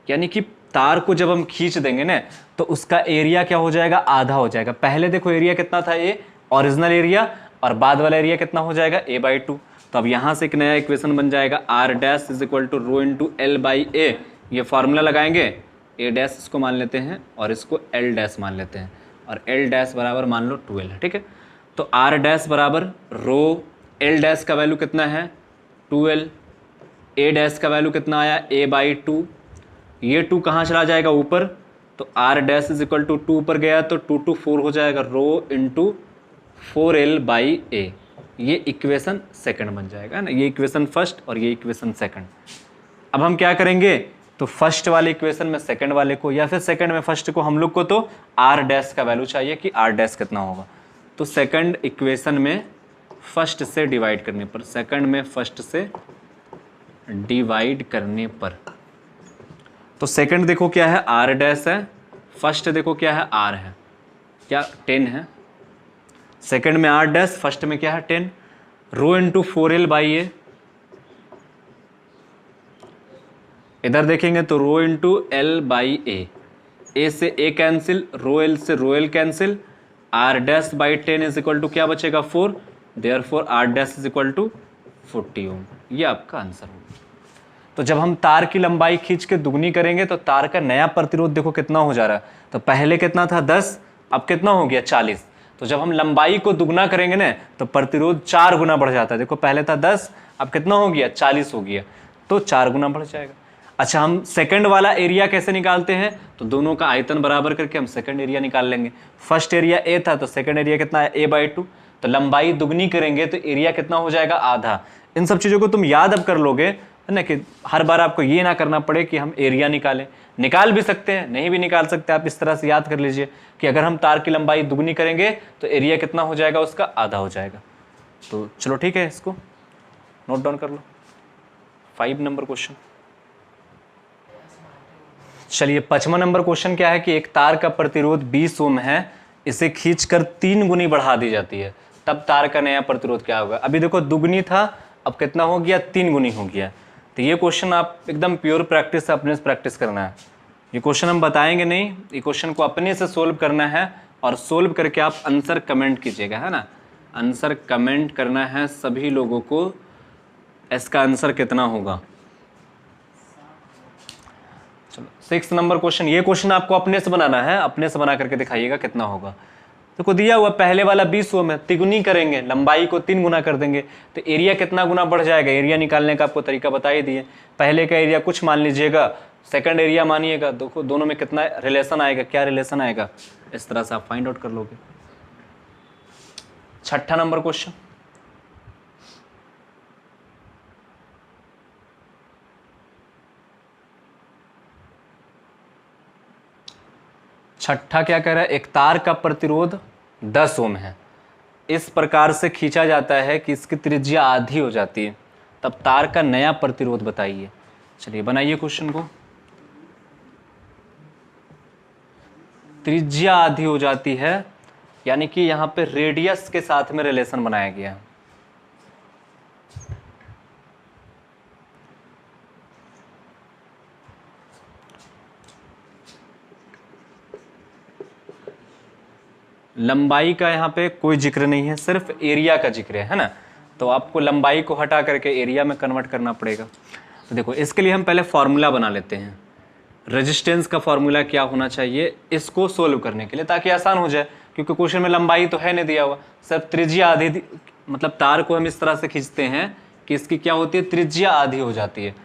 यानी कि तार को जब हम खींच देंगे ना तो उसका एरिया क्या हो जाएगा, आधा हो जाएगा। पहले देखो एरिया कितना था a ओरिजिनल एरिया, और बाद वाला एरिया कितना हो जाएगा a बाई 2। तो अब यहाँ से एक नया इक्वेशन बन जाएगा r dash is equal to rho into L by A. ये फॉर्मूला लगाएंगे, a डैश इसको मान लेते हैं और इसको l डैश मान लेते हैं, और l डैश बराबर मान लो 12 है, ठीक है। तो r डैश बराबर रो l डैश का वैल्यू कितना है 12, a डैश का वैल्यू कितना आया a बाई 2। ये 2 कहाँ चला जाएगा ऊपर, तो r dash is equal to 2 ऊपर गया तो 2 to 4 हो जाएगा, rho into 4l by A. ये इक्वेशन सेकंड बन जाएगा, है ना। ये इक्वेशन फर्स्ट और ये इक्वेशन सेकंड। अब हम क्या करेंगे, तो फर्स्ट वाले इक्वेशन में सेकंड वाले को या फिर सेकंड में फर्स्ट को, हम लोग को तो r डैश का वैल्यू चाहिए कि r डैश कितना होगा। तो सेकंड इक्वेशन में फर्स्ट से डिवाइड करने पर, सेकंड में फर्स्ट से डिवाइड करने पर, तो सेकंड देखो क्या है r डैश है, फर्स्ट देखो क्या है r है, क्या 10 है। सेकंड में r डैश, फर्स्ट में क्या है 10, रो इंटू 4l बाई ए। इधर देखेंगे तो rho into L by A से ए कैंसिल, रो एल से rho L cancel, r dash by 10 is equal to क्या बचेगा 4, therefore r dash is equal to 40 ohm. ये आपका आंसर होगा। तो जब हम तार की लंबाई खींच के दुगनी करेंगे तो तार का नया प्रतिरोध देखो कितना हो जा रहा है। तो पहले कितना था 10, अब कितना हो गया 40। तो जब हम लंबाई को दुगना करेंगे ना तो प्रतिरोध 4 गुना बढ़ जाता है। देखो पहले था 10, अब कितना हो गया 40 हो गया, तो 4 गुना बढ़ जाएगा। अच्छा, हम सेकंड वाला एरिया कैसे निकालते हैं, तो दोनों का आयतन बराबर करके हम सेकंड एरिया निकाल लेंगे। फर्स्ट एरिया a था तो सेकंड एरिया कितना है a बाई 2। तो लंबाई दुगनी करेंगे तो एरिया कितना हो जाएगा आधा। इन सब चीज़ों को तुम याद अब कर लोगे, है ना, कि हर बार आपको ये ना करना पड़े कि हम एरिया निकालें। निकाल भी सकते हैं, नहीं भी निकाल सकते, आप इस तरह से याद कर लीजिए कि अगर हम तार की लंबाई दुगनी करेंगे तो एरिया कितना हो जाएगा, उसका आधा हो जाएगा। तो चलो ठीक है, इसको नोट डाउन कर लो। 5 नंबर क्वेश्चन। चलिए 5वां नंबर क्वेश्चन क्या है कि एक तार का प्रतिरोध 20 ओम है, इसे खींचकर 3 गुनी बढ़ा दी जाती है, तब तार का नया प्रतिरोध क्या होगा। अभी देखो दुगनी था, अब कितना हो गया 3 गुनी हो गया। तो ये क्वेश्चन आप एकदम प्योर प्रैक्टिस से अपने से प्रैक्टिस करना है। ये क्वेश्चन हम बताएंगे नहीं, ये क्वेश्चन को अपने से सोल्व करना है और सोल्व करके आप आंसर कमेंट कीजिएगा, है ना। आंसर कमेंट करना है सभी लोगों को, इसका आंसर कितना होगा। चलो 6 नंबर क्वेश्चन। ये क्वेश्चन आपको अपने से बनाना है, अपने से बना करके दिखाइएगा कितना होगा। तो दिया हुआ पहले वाला 20 ओम है, तिगुनी करेंगे, लंबाई को 3 गुना कर देंगे तो एरिया कितना गुना बढ़ जाएगा। एरिया निकालने का आपको तरीका बता ही दिए। पहले का एरिया कुछ मान लीजिएगा, सेकंड एरिया मानिएगा, देखो दोनों में कितना रिलेशन आएगा, क्या रिलेशन आएगा, इस तरह से आप फाइंड आउट कर लोगे। 6ठा नंबर क्वेश्चन। छठा क्या कह रहा है, एक तार का प्रतिरोध 10 ओम है, इस प्रकार से खींचा जाता है कि इसकी त्रिज्या आधी हो जाती है। तब तार का नया प्रतिरोध बताइए। चलिए बनाइए क्वेश्चन को। त्रिज्या आधी हो जाती है, यानी कि यहां पे रेडियस के साथ में रिलेशन बनाया गया। लंबाई का यहाँ पे कोई जिक्र नहीं है, सिर्फ एरिया का जिक्र है ना। तो आपको लंबाई को हटा करके एरिया में कन्वर्ट करना पड़ेगा। तो देखो इसके लिए हम पहले फॉर्मूला बना लेते हैं। रेजिस्टेंस का फॉर्मूला क्या होना चाहिए इसको सोल्व करने के लिए, ताकि आसान हो जाए, क्योंकि क्वेश्चन में लंबाई तो है नहीं दिया हुआ, सिर्फ त्रिज्या आधी, मतलब तार को हम इस तरह से खींचते हैं कि इसकी क्या होती है, त्रिज्या आधी हो जाती है।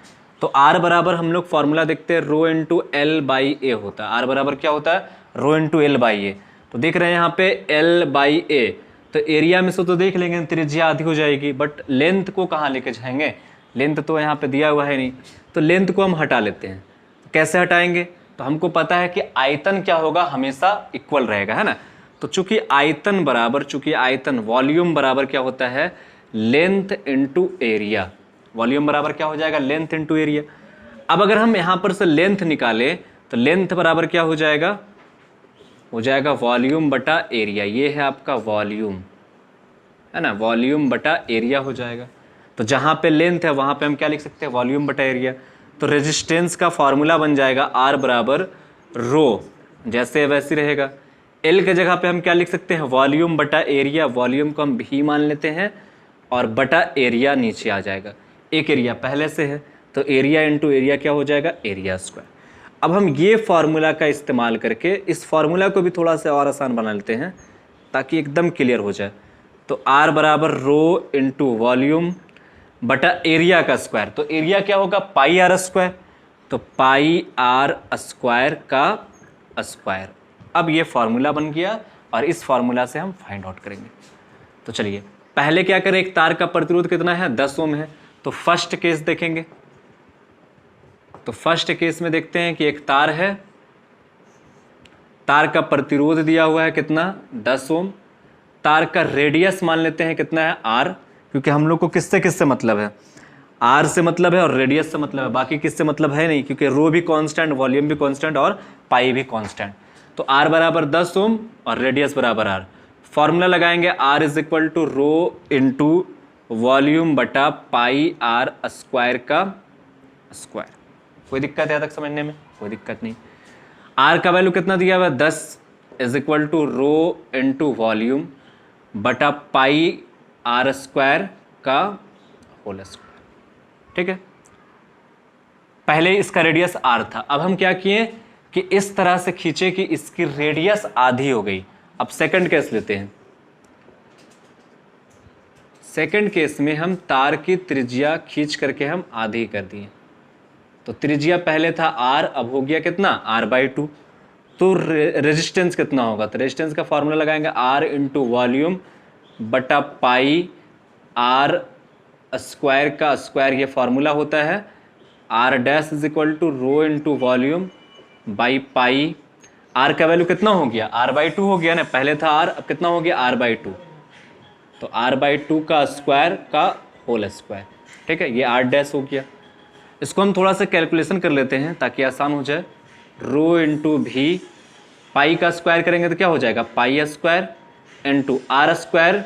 तो आर बराबर हम लोग फॉर्मूला देखते हैं रो इंटू एल बाई ए होता है। आर बराबर क्या होता है, रो इंटू एल बाई ए। तो देख रहे हैं यहाँ पे एल बाई ए, तो एरिया में से तो देख लेंगे त्रिज्या आधी हो जाएगी, बट लेंथ को कहाँ लेके जाएंगे, लेंथ तो यहाँ पे दिया हुआ है नहीं, तो लेंथ को हम हटा लेते हैं। कैसे हटाएंगे, तो हमको पता है कि आयतन क्या होगा, हमेशा इक्वल रहेगा, है ना। तो चूंकि आयतन वॉल्यूम बराबर क्या होता है, लेंथ इंटू एरिया। वॉल्यूम बराबर क्या हो जाएगा, लेंथ इंटू एरिया। अब अगर हम यहां पर से लेंथ निकालें तो लेंथ बराबर क्या हो जाएगा, हो जाएगा वॉल्यूम बटा एरिया। ये है आपका वॉल्यूम, है ना, वॉल्यूम बटा एरिया हो जाएगा। तो जहां पे लेंथ है वहां पे हम क्या लिख सकते हैं, वॉल्यूम बटा एरिया। तो रेजिस्टेंस का फॉर्मूला बन जाएगा आर बराबर रो, जैसे वैसे रहेगा। एल के जगह पे हम क्या लिख सकते हैं, वॉल्यूम बटा एरिया। वॉल्यूम को हम भी मान लेते हैं और बटा एरिया नीचे आ जाएगा। एक एरिया पहले से है तो एरिया इंटू एरिया क्या हो जाएगा, एरिया स्क्वायर। अब हम ये फॉर्मूला का इस्तेमाल करके इस फॉर्मूला को भी थोड़ा सा और आसान बना लेते हैं ताकि एकदम क्लियर हो जाए। तो आर बराबर रो इंटू वॉल्यूम बटा एरिया का स्क्वायर। तो एरिया क्या होगा, पाई आर स्क्वायर, तो पाई आर स्क्वायर का स्क्वायर। अब ये फॉर्मूला बन गया और इस फॉर्मूला से हम फाइंड आउट करेंगे। तो चलिए पहले क्या करें, एक तार का प्रतिरोध कितना है, 10 ओम है। तो फर्स्ट केस देखेंगे। तो फर्स्ट केस में देखते हैं कि एक तार है, तार का प्रतिरोध दिया हुआ है कितना, 10 ओम। तार का रेडियस मान लेते हैं कितना है, आर, क्योंकि हम लोग को किससे मतलब है, आर से मतलब है और रेडियस से मतलब है, बाकी किससे मतलब है नहीं, क्योंकि रो भी कांस्टेंट, वॉल्यूम भी कांस्टेंट और पाई भी कांस्टेंट। तो आर बराबर 10 ओम और रेडियस बराबर आर। फॉर्मूला लगाएंगे R is equal to rho into volume बटा पाई आर स्क्वायर का स्क्वायर। कोई दिक्कत है तक समझने में, कोई दिक्कत नहीं। आर का वैल्यू कितना दिया हुआ है, 10 is equal to rho into volume बटा पाई आर स्क्वायर का होल स्क्वायर। ठीक है, पहले इसका रेडियस आर था। अब हम क्या किए कि इस तरह से खींचे कि इसकी रेडियस आधी हो गई। अब सेकंड केस लेते हैं। सेकंड केस में हम तार की त्रिज्या खींच करके हम आधी कर दिए। तो त्रिज्या पहले था आर, अब हो गया कितना, आर बाई 2। तो रेजिस्टेंस कितना होगा, तो रेजिस्टेंस का फॉर्मूला लगाएंगे आर इंटू वॉल्यूम बटा पाई आर स्क्वायर का स्क्वायर। ये फॉर्मूला होता है R dash is equal to rho into volume by pi. R का वैल्यू कितना हो गया, आर बाई 2 हो गया ना, पहले था आर, अब कितना हो गया, आर बाई 2। तो आर बाई 2 का स्क्वायर का होल स्क्वायर। ठीक है, ये आर डैश हो गया। इसको हम थोड़ा सा कैलकुलेशन कर लेते हैं ताकि आसान हो जाए। रो इंटू भी, पाई का स्क्वायर करेंगे तो क्या हो जाएगा, pi square into R square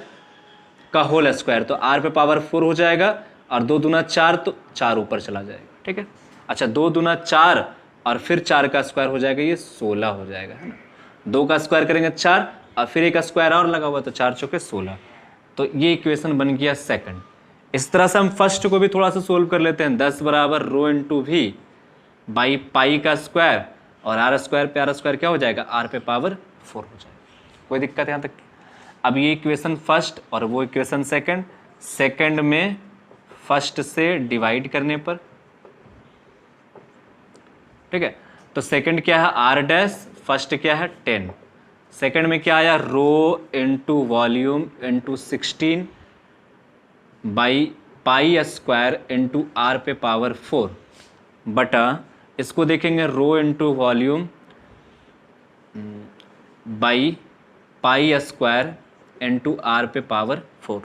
का होल स्क्वायर। तो आर पे पावर 4 हो जाएगा और 2 दूना 4, तो 4 ऊपर चला जाएगा। ठीक है, अच्छा 2 दूना 4 और फिर 4 का स्क्वायर हो जाएगा, ये 16 हो जाएगा, है ना। 2 का स्क्वायर करेंगे 4 और फिर एक स्क्वायर और लगा हुआ, तो 4 चौके 16। तो ये इक्वेशन बन गया सेकंड। इस तरह से हम फर्स्ट को भी थोड़ा सा सोल्व कर लेते हैं। 10 बराबर रो इंटू भी बाई पाई का स्क्वायर और आर स्क्वायर पे आर स्क्वायर क्या हो जाएगा, आर पे पावर 4 हो जाएगा। कोई दिक्कत यहाँ तक। अब ये इक्वेशन फर्स्ट और वो इक्वेशन सेकंड। सेकंड में फर्स्ट से डिवाइड करने पर, ठीक है, तो सेकंड क्या है आर डैश, फर्स्ट क्या है 10। सेकंड में क्या आया, rho into volume into 16 by pi square into R पे पावर 4 बटा, इसको देखेंगे rho into volume by pi square into R पे पावर 4।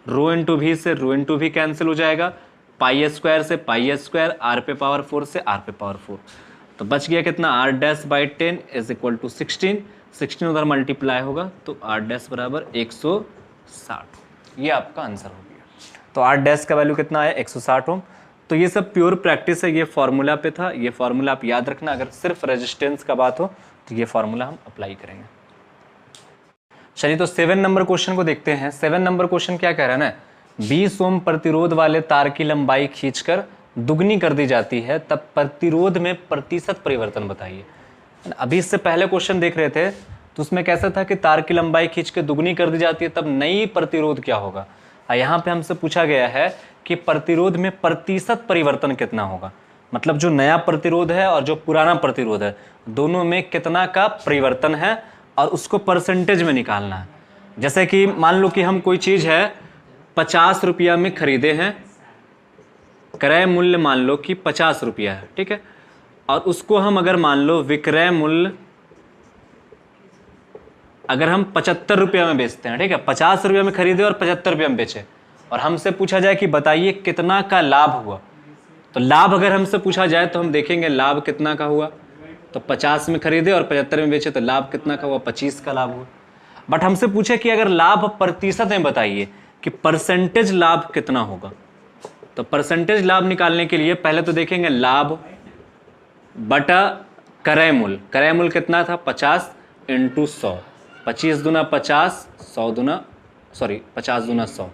रो इंटू भी से रो इंटू भी कैंसिल हो जाएगा, पाई स्क्वायर से पाई स्क्वायर, आर पे पावर 4 से आर पे पावर 4, तो बच गया कितना, R dash by 10 is equal to 16, 16 उधर मल्टीप्लाई होगा तो आर डैश बराबर 160। ये आपका आंसर हो गया। तो आर डैश का वैल्यू कितना है, 160 ओम। तो ये सब प्योर प्रैक्टिस है, ये फॉर्मूला पे था, ये फॉर्मूला आप याद रखना, अगर सिर्फ रेजिस्टेंस का बात हो तो ये फॉर्मूला हम अप्लाई करेंगे। चलिए तो 7 नंबर क्वेश्चन को देखते हैं। 7 नंबर क्वेश्चन क्या कह रहा है ना, 20 ओम प्रतिरोध वाले तार की लंबाई खींचकर दुगनी कर दी जाती है, तब प्रतिरोध में प्रतिशत परिवर्तन बताइए। अभी इससे पहले क्वेश्चन देख रहे थे तो उसमें कैसा था कि तार की लंबाई खींच के दुगनी कर दी जाती है, तब नई प्रतिरोध क्या होगा। यहाँ पे हमसे पूछा गया है कि प्रतिरोध में प्रतिशत परिवर्तन कितना होगा, मतलब जो नया प्रतिरोध है और जो पुराना प्रतिरोध है दोनों में कितना का परिवर्तन है और उसको परसेंटेज में निकालना है। जैसे कि मान लो कि हम कोई चीज है 50 रुपया में खरीदे हैं, क्रय मूल्य मान लो कि 50 रुपया है, ठीक है, और उसको हम अगर मान लो विक्रय मूल्य अगर हम 75 रुपया में बेचते हैं, ठीक है, 50 रुपया में खरीदे और 75 रुपया में बेचे, और हमसे पूछा जाए कि बताइए कितना का लाभ हुआ, तो लाभ अगर हमसे पूछा जाए तो हम देखेंगे लाभ कितना का हुआ, तो 50 में खरीदे और 75 में बेचे तो लाभ कितना का हुआ, 25 का लाभ हुआ। बट हमसे पूछे कि अगर लाभ प्रतिशत में बताइए कि परसेंटेज लाभ कितना होगा, तो परसेंटेज लाभ निकालने के लिए पहले तो देखेंगे लाभ बटा क्रय मूल्य। क्रय मूल्य कितना था, 50 इंटू 100, 25 दूना 50, 100 दूना 50 दूना 100,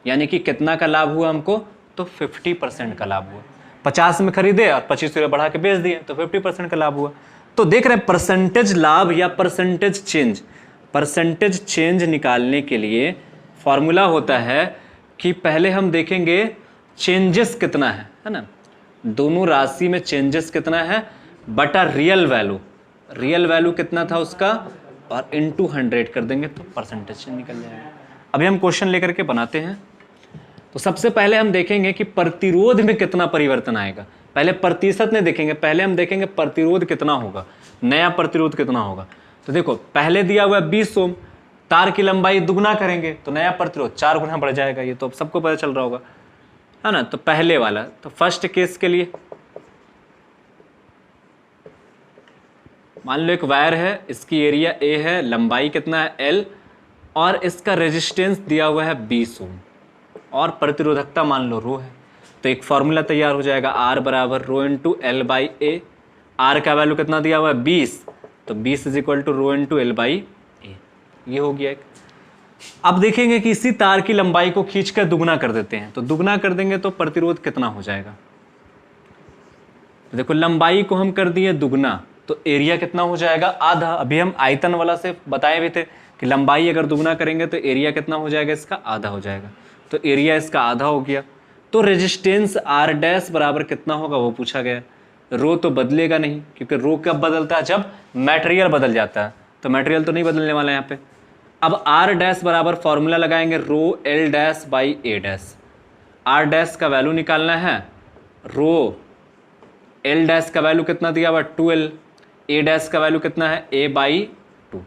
यानी कि कितना का लाभ हुआ हमको, तो 50% का लाभ हुआ। 50 में खरीदे और 25 रुपये बढ़ा के बेच दिए तो 50% का लाभ हुआ। तो देख रहे हैं परसेंटेज लाभ या परसेंटेज चेंज, परसेंटेज चेंज निकालने के लिए फॉर्मूला होता है कि पहले हम देखेंगे चेंजेस कितना है ना, दोनों राशि में चेंजेस कितना है बटा रियल वैल्यू, रियल वैल्यू कितना था उसका और इनटू 100 कर देंगे तो परसेंटेज चेंज निकल जाएगा। अभी हम क्वेश्चन लेकर के बनाते हैं। तो सबसे पहले हम देखेंगे कि प्रतिरोध में कितना परिवर्तन आएगा, पहले प्रतिशत में देखेंगे, पहले हम देखेंगे प्रतिरोध कितना होगा, नया प्रतिरोध कितना होगा। तो देखो पहले दिया हुआ 20 ओम, तार की लंबाई दुगना करेंगे तो नया प्रतिरोध 4 गुना बढ़ जाएगा, ये तो अब सबको पता चल रहा होगा, है ना। तो पहले वाला, तो फर्स्ट केस के लिए मान लो एक वायर है, इसकी एरिया ए है, लंबाई कितना है L, और इसका रेजिस्टेंस दिया हुआ है 20 ओम और प्रतिरोधकता मान लो रो है, तो एक फॉर्मूला तैयार हो जाएगा R बराबर rho into L by A. R का वैल्यू कितना दिया हुआ है 20, तो 20 is equal to rho into L by A, ये हो गया एक। अब देखेंगे कि इसी तार की लंबाई को खींचकर दुगना कर देते हैं, तो दुगना कर देंगे तो प्रतिरोध कितना हो जाएगा। तो देखो लंबाई को हम कर दिए दुगना तो एरिया कितना हो जाएगा, आधा। अभी हम आयतन वाला से बताए भी थे कि लंबाई अगर दुगना करेंगे तो एरिया कितना हो जाएगा, इसका आधा हो जाएगा, तो एरिया इसका आधा हो गया। तो रेजिस्टेंस आर डैश बराबर कितना होगा वो पूछा गया। रो तो बदलेगा नहीं, क्योंकि रो कब बदलता है, जब मटेरियल बदल जाता है, तो मटेरियल तो नहीं बदलने वाला है यहाँ पे। अब आर डैश बराबर फॉर्मूला लगाएंगे rho L dash by A dash. R dash का वैल्यू निकालना है, रो एल डैश का वैल्यू कितना दिया हुआ 12, ए डैश का वैल्यू कितना है ए बाई 2,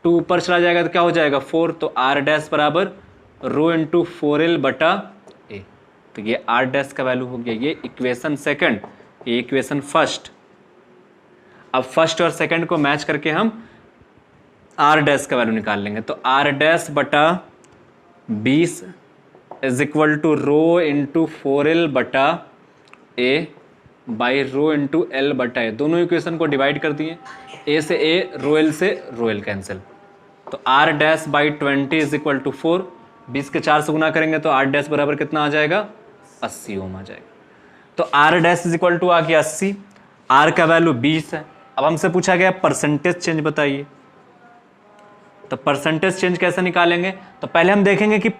2 ऊपर चला जाएगा तो क्या हो जाएगा 4, तो आर डैश बराबर रो इंटू 4L बटा ए, तो ये आर डैश का वैल्यू हो गया। ये इक्वेशन सेकंड, ये इक्वेशन फर्स्ट। अब फर्स्ट और सेकंड को मैच करके हम आर डैश का वैल्यू निकाल लेंगे, तो आर डैश बटा 20 is equal to rho into 4L बटा A by rho into L बटा ए। दोनों इक्वेशन को डिवाइड कर दिए, ए से ए, रो एल से रो एल कैंसिल, तो R dash by 20 is equal to 4, 20 के 4 से गुना करेंगे तो आर डैश बराबर कितना आ जाएगा 80 ओम आ जाएगा। तो R dash is equal to आ गया 80, आर का वैल्यू 20 है। अब हमसे पूछा गया परसेंटेज चेंज बताइए, तो परसेंटेज चेंज कैसे निकालेंगे, तो पहले हम देखेंगे कि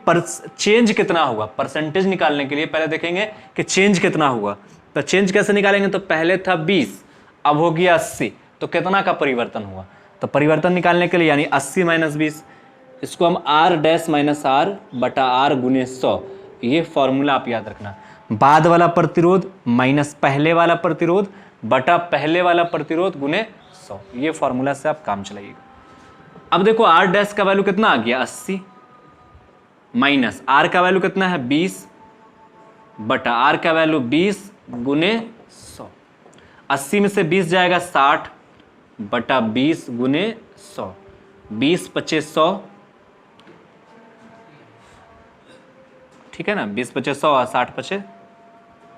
चेंज कितना हुआ। परसेंटेज निकालने के लिए पहले देखेंगे कि चेंज कितना हुआ, तो चेंज कैसे निकालेंगे, तो पहले था 20 अब हो गया 80, तो कितना का परिवर्तन हुआ। तो परिवर्तन निकालने के लिए यानी 80 माइनस 20, इसको हम आर डैश माइनस आर बटा आर गुने 100, ये फॉर्मूला आप याद रखना। बाद वाला प्रतिरोध माइनस पहले वाला प्रतिरोध बटा पहले वाला प्रतिरोध गुने 100, ये फॉर्मूला से आप काम चलाइएगा। अब देखो आर डैश का वैल्यू कितना आ गया 80, माइनस आर का वैल्यू कितना है 20, बटा आर का वैल्यू 20 गुने 100। 80 में से 20 जाएगा 60 बटा 20 गुने 100। 20 पच्चे 100, ठीक है ना, 20 पच्चे 100 और 60 पच्चे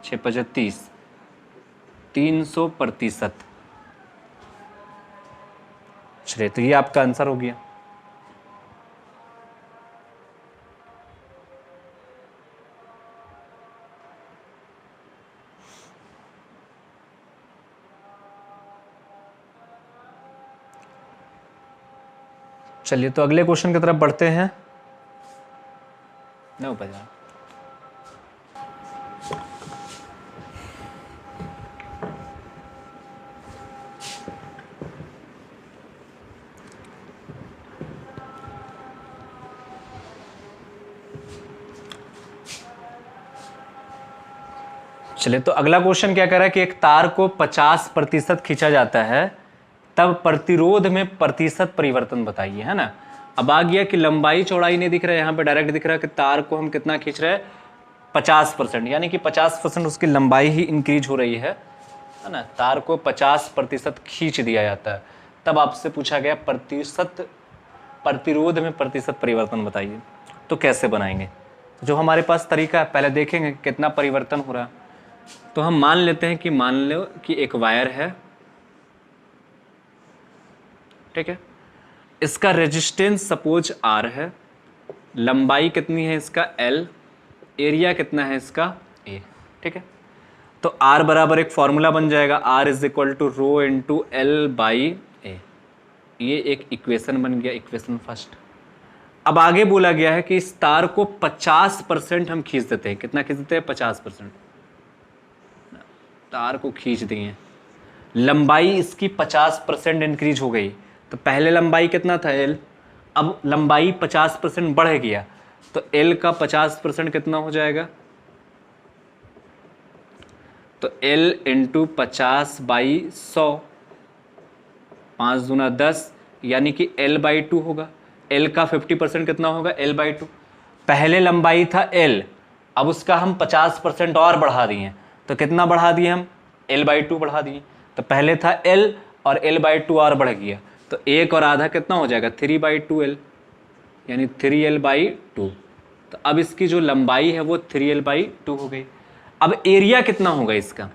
6 पच्चे 30, 300%। चलिए तो ये आपका आंसर हो गया। चलिए तो अगले क्वेश्चन की तरफ बढ़ते हैं। नहीं ऊपर जा। चलिए तो अगला क्वेश्चन क्या कह रहा है कि एक तार को 50% खींचा जाता है तब प्रतिरोध में प्रतिशत परिवर्तन बताइए, है ना। अब आ गया कि लंबाई चौड़ाई नहीं दिख रहा है, यहाँ पे डायरेक्ट दिख रहा है कि तार को हम कितना खींच रहे हैं 50%, यानी कि 50% उसकी लंबाई ही इंक्रीज हो रही है ना। तार को 50% खींच दिया जाता है, तब आपसे पूछा गया प्रतिरोध में प्रतिशत परिवर्तन बताइए। तो कैसे बनाएंगे, जो हमारे पास तरीका है पहले देखेंगे कितना परिवर्तन हो रहा है। तो हम मान लेते हैं कि मान लो कि एक वायर है, ठीक है, इसका रेजिस्टेंस सपोज R है, लंबाई कितनी है इसका L, एरिया कितना है इसका A, ठीक है। तो R बराबर एक फॉर्मूला बन जाएगा, R is equal to rho into L by A। ये एक इक्वेशन बन गया, इक्वेशन फर्स्ट। अब आगे बोला गया है कि इस तार को 50% हम खींच देते हैं। कितना खींच देते हैं 50%। तार को खींच दिए, लंबाई इसकी 50% इंक्रीज हो गई। तो पहले लंबाई कितना था L, अब लंबाई 50% बढ़ गया, तो L का 50% कितना हो जाएगा, तो L इंटू 50 बाई 100, 5 दूना 10, यानी कि L बाई 2 होगा। L का 50% कितना होगा, L बाई 2। पहले लंबाई था L, अब उसका हम 50% और बढ़ा दिए, तो कितना बढ़ा दिए हम, L बाई 2 बढ़ा दिए। तो पहले था L और L बाई 2 और बढ़ गया, तो एक और आधा कितना हो जाएगा 3 बाई 2L, यानी 3L बाई 2। तो अब इसकी जो लंबाई है वो 3L बाई 2 हो गई। अब एरिया कितना होगा इसका, है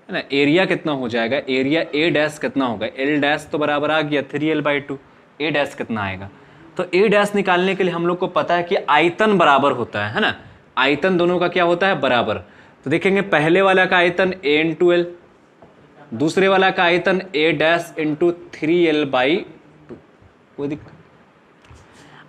ना, एरिया कितना हो जाएगा, एरिया A डैश कितना होगा, L डैश तो बराबर आ गया 3L बाई 2, A डैश कितना आएगा। तो A डैश निकालने के लिए हम लोग को पता है कि आयतन बराबर होता है ना, आयतन दोनों का क्या होता है बराबर। तो देखेंगे पहले वाला का आयतन A इंटू एल, दूसरे वाला का आयतन A dash into 3L by 2, कोई दिक्कत।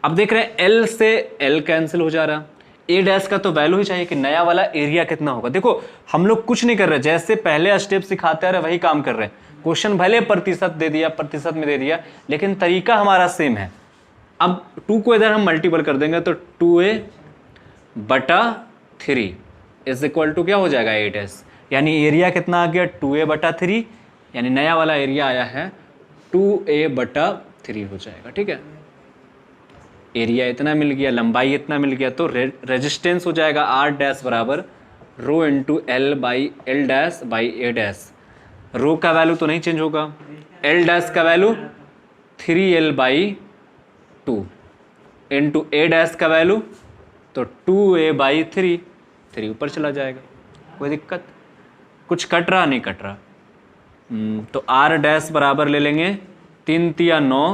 अब देख रहे हैं L से L कैंसिल हो जा रहा, A डैश का तो वैल्यू ही चाहिए कि नया वाला एरिया कितना होगा। देखो हम लोग कुछ नहीं कर रहे, जैसे पहले स्टेप सिखाते आ रहे वही काम कर रहे हैं। क्वेश्चन भले प्रतिशत दे दिया, प्रतिशत में दे दिया, लेकिन तरीका हमारा सेम है। अब 2 को इधर हम मल्टीपल कर देंगे तो 2A बटा 3 इज इक्वल टू क्या हो जाएगा 8S, यानी एरिया कितना आ गया 2A बटा 3, यानी नया वाला एरिया आया है 2A बटा 3 हो जाएगा, ठीक है। एरिया इतना मिल गया, लंबाई इतना मिल गया, तो रेजिस्टेंस हो जाएगा R डैश बराबर rho into L by L dash by A dash. Rho का वैल्यू तो नहीं चेंज होगा, L डैश का value 3L by 2 into A dash का वैल्यू तो 2A बाई 3, 3 ऊपर चला जाएगा, कोई दिक्कत, कुछ कट रहा नहीं कट रहा। तो R डैश बराबर ले लेंगे 3 तिया 9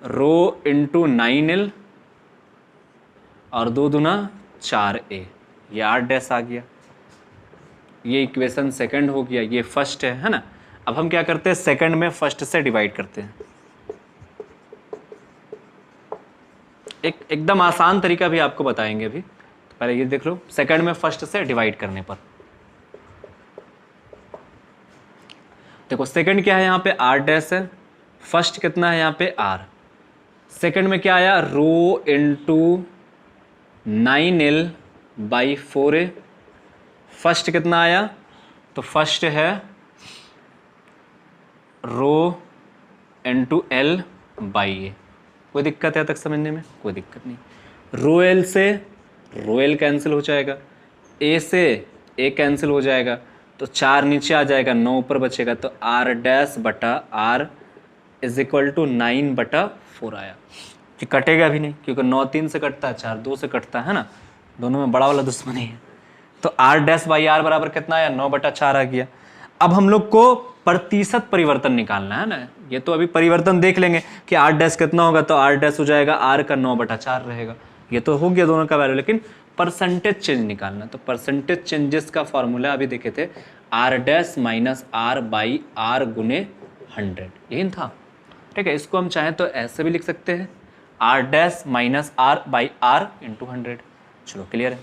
रो इंटू 9L और 2 दूना 4A, ये R डैश आ गया। ये इक्वेशन सेकंड हो गया, ये फर्स्ट है ना। अब हम क्या करते हैं, सेकंड में फर्स्ट से डिवाइड करते हैं। एकदम आसान तरीका भी आपको बताएंगे अभी, तो पहले ये देख लो, सेकंड में फर्स्ट से डिवाइड करने पर देखो सेकंड क्या है, यहाँ पे R डैश है, फर्स्ट कितना है यहाँ पे R, सेकंड में क्या आया rho into 9L by 4A, first कितना आया, तो फर्स्ट है रो इंटू L बाई A। कोई दिक्कत है तक समझने में, कोई दिक्कत नहीं। रो L से रो L कैंसिल हो जाएगा, ए से ए कैंसिल हो जाएगा, तो 4 नीचे आ जाएगा, 9 ऊपर बचेगा, तो आर डैश बटा आर इज इक्वल टू 9/4 आया। कि कटेगा भी नहीं क्योंकि 9 3 से कटता है, 4 2 से कटता है ना, दोनों में बड़ा वाला दुश्मनी है। तो आर डैश बाई आर बराबर कितना आया, 9/4 आ गया। अब हम लोग को प्रतिशत परिवर्तन निकालना है ना, ये तो अभी परिवर्तन देख लेंगे कि आर डैश कितना होगा, तो आर डैश हो जाएगा आर का 9/4 रहेगा, ये तो हो गया दोनों का वैल्यू। लेकिन परसेंटेज चेंज निकालना, तो परसेंटेज चेंजेस का फॉर्मूला अभी देखे थे, R dash minus R by R गुने 100, यही था। ठीक है, इसको हम चाहें तो ऐसे भी लिख सकते हैं, R dash minus R by R into 100। चलो क्लियर है।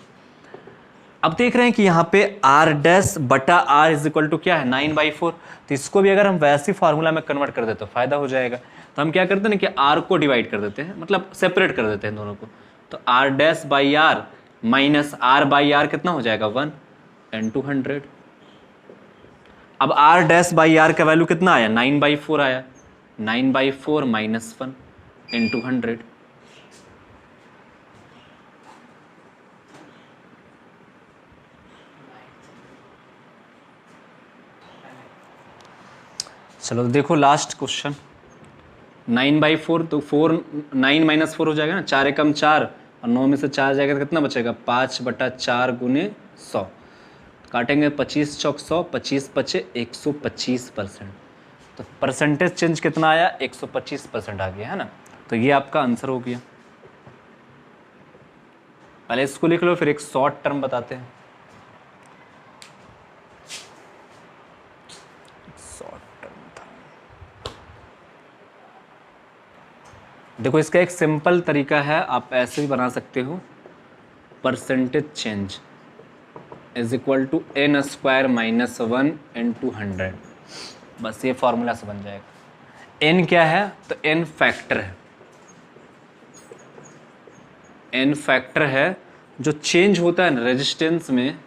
अब देख रहे हैं कि यहाँ पे आर डैश बटा आर इज इक्वल टू क्या है, 9/4। तो इसको भी अगर हम वैसे फार्मूला में कन्वर्ट कर देते तो फायदा हो जाएगा। तो हम क्या करते हैं ना कि आर को डिवाइड कर देते हैं, मतलब सेपरेट कर देते हैं दोनों को। तो R dash by R minus R by R कितना हो जाएगा, 1 इंटू 100। अब आर डैश बाई आर का वैल्यू कितना आया, 9/4 आया, 9/4 माइनस 1 इंटू 100। चलो देखो लास्ट क्वेश्चन, 9/4, तो 9 माइनस 4 हो जाएगा ना, 4 एकम 4 और 9 में से 4 जाएगा तो कितना बचेगा, 5/4 गुने 100। काटेंगे 25 चौक 100, 25 बचे 125%। तो परसेंटेज चेंज कितना आया, 125% आ गया है ना। तो ये आपका आंसर हो गया। पहले इसको लिख लो, फिर एक शॉर्ट टर्म बताते हैं। देखो इसका एक सिंपल तरीका है, आप ऐसे भी बना सकते हो, percentage change is equal to n square minus 1 into 100। बस ये फॉर्मूला से बन जाएगा। n क्या है, तो n फैक्टर है, n फैक्टर है जो चेंज होता है ना रेजिस्टेंस में,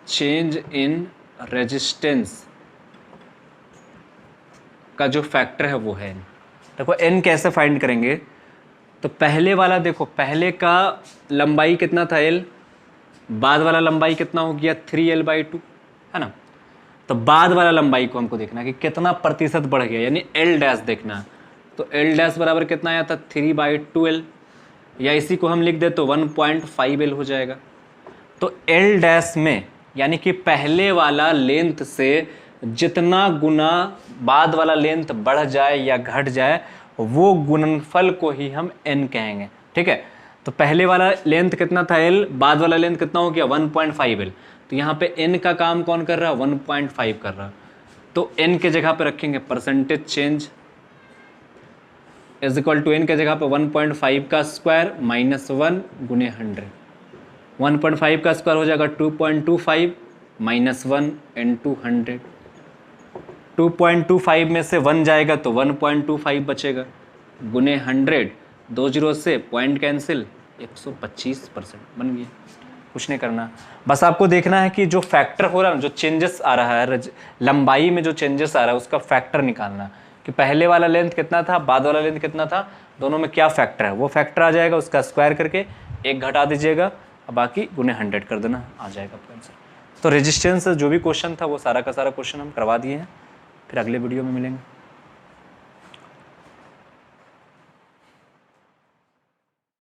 चेंज इन रेजिस्टेंस का जो फैक्टर है वो है n। देखो n कैसे फाइंड करेंगे, तो पहले वाला देखो, पहले का लंबाई कितना था l, बाद वाला लंबाई कितना हो गया 3l/2 है ना। तो बाद वाला लंबाई को हमको देखना कि कितना प्रतिशत बढ़ गया, यानी l डैश देखना। तो l डैश बराबर कितना आया था 3/2l, या इसी को हम लिख दे तो 1.5l हो जाएगा। तो l डैश में यानी कि पहले वाला लेंथ से जितना गुना बाद वाला लेंथ बढ़ जाए या घट जाए, वो गुणनफल को ही हम n कहेंगे। ठीक है, तो पहले वाला लेंथ कितना था l, बाद वाला लेंथ कितना हो गया 1.5l। तो यहाँ पे n का काम कौन कर रहा है, 1.5 कर रहा है। तो n के जगह पे रखेंगे percentage change is equal to n के जगह पे 1.5 का स्क्वायर माइनस 1 गुने 100। 1.5 का स्क्वायर हो जाएगा 2.25 माइनस 1 इंटू 100। 2.25 में से 1 जाएगा तो 1.25 बचेगा, गुने 100, 2 जीरो से पॉइंट कैंसिल, 125% बन गया। कुछ नहीं करना, बस आपको देखना है कि जो फैक्टर हो रहा है, जो चेंजेस आ रहा है लंबाई में, जो चेंजेस आ रहा है उसका फैक्टर निकालना कि पहले वाला लेंथ कितना था, बाद वाला लेंथ कितना था, दोनों में क्या फैक्टर है, वो फैक्टर आ जाएगा, उसका स्क्वायर करके 1 घटा दीजिएगा, बाकी गुने 100 कर देना, आ जाएगा आपका आंसर। तो रेजिस्टेंस जो भी क्वेश्चन था वो सारा का सारा क्वेश्चन हम करवा दिए हैं। फिर अगले वीडियो में मिलेंगे।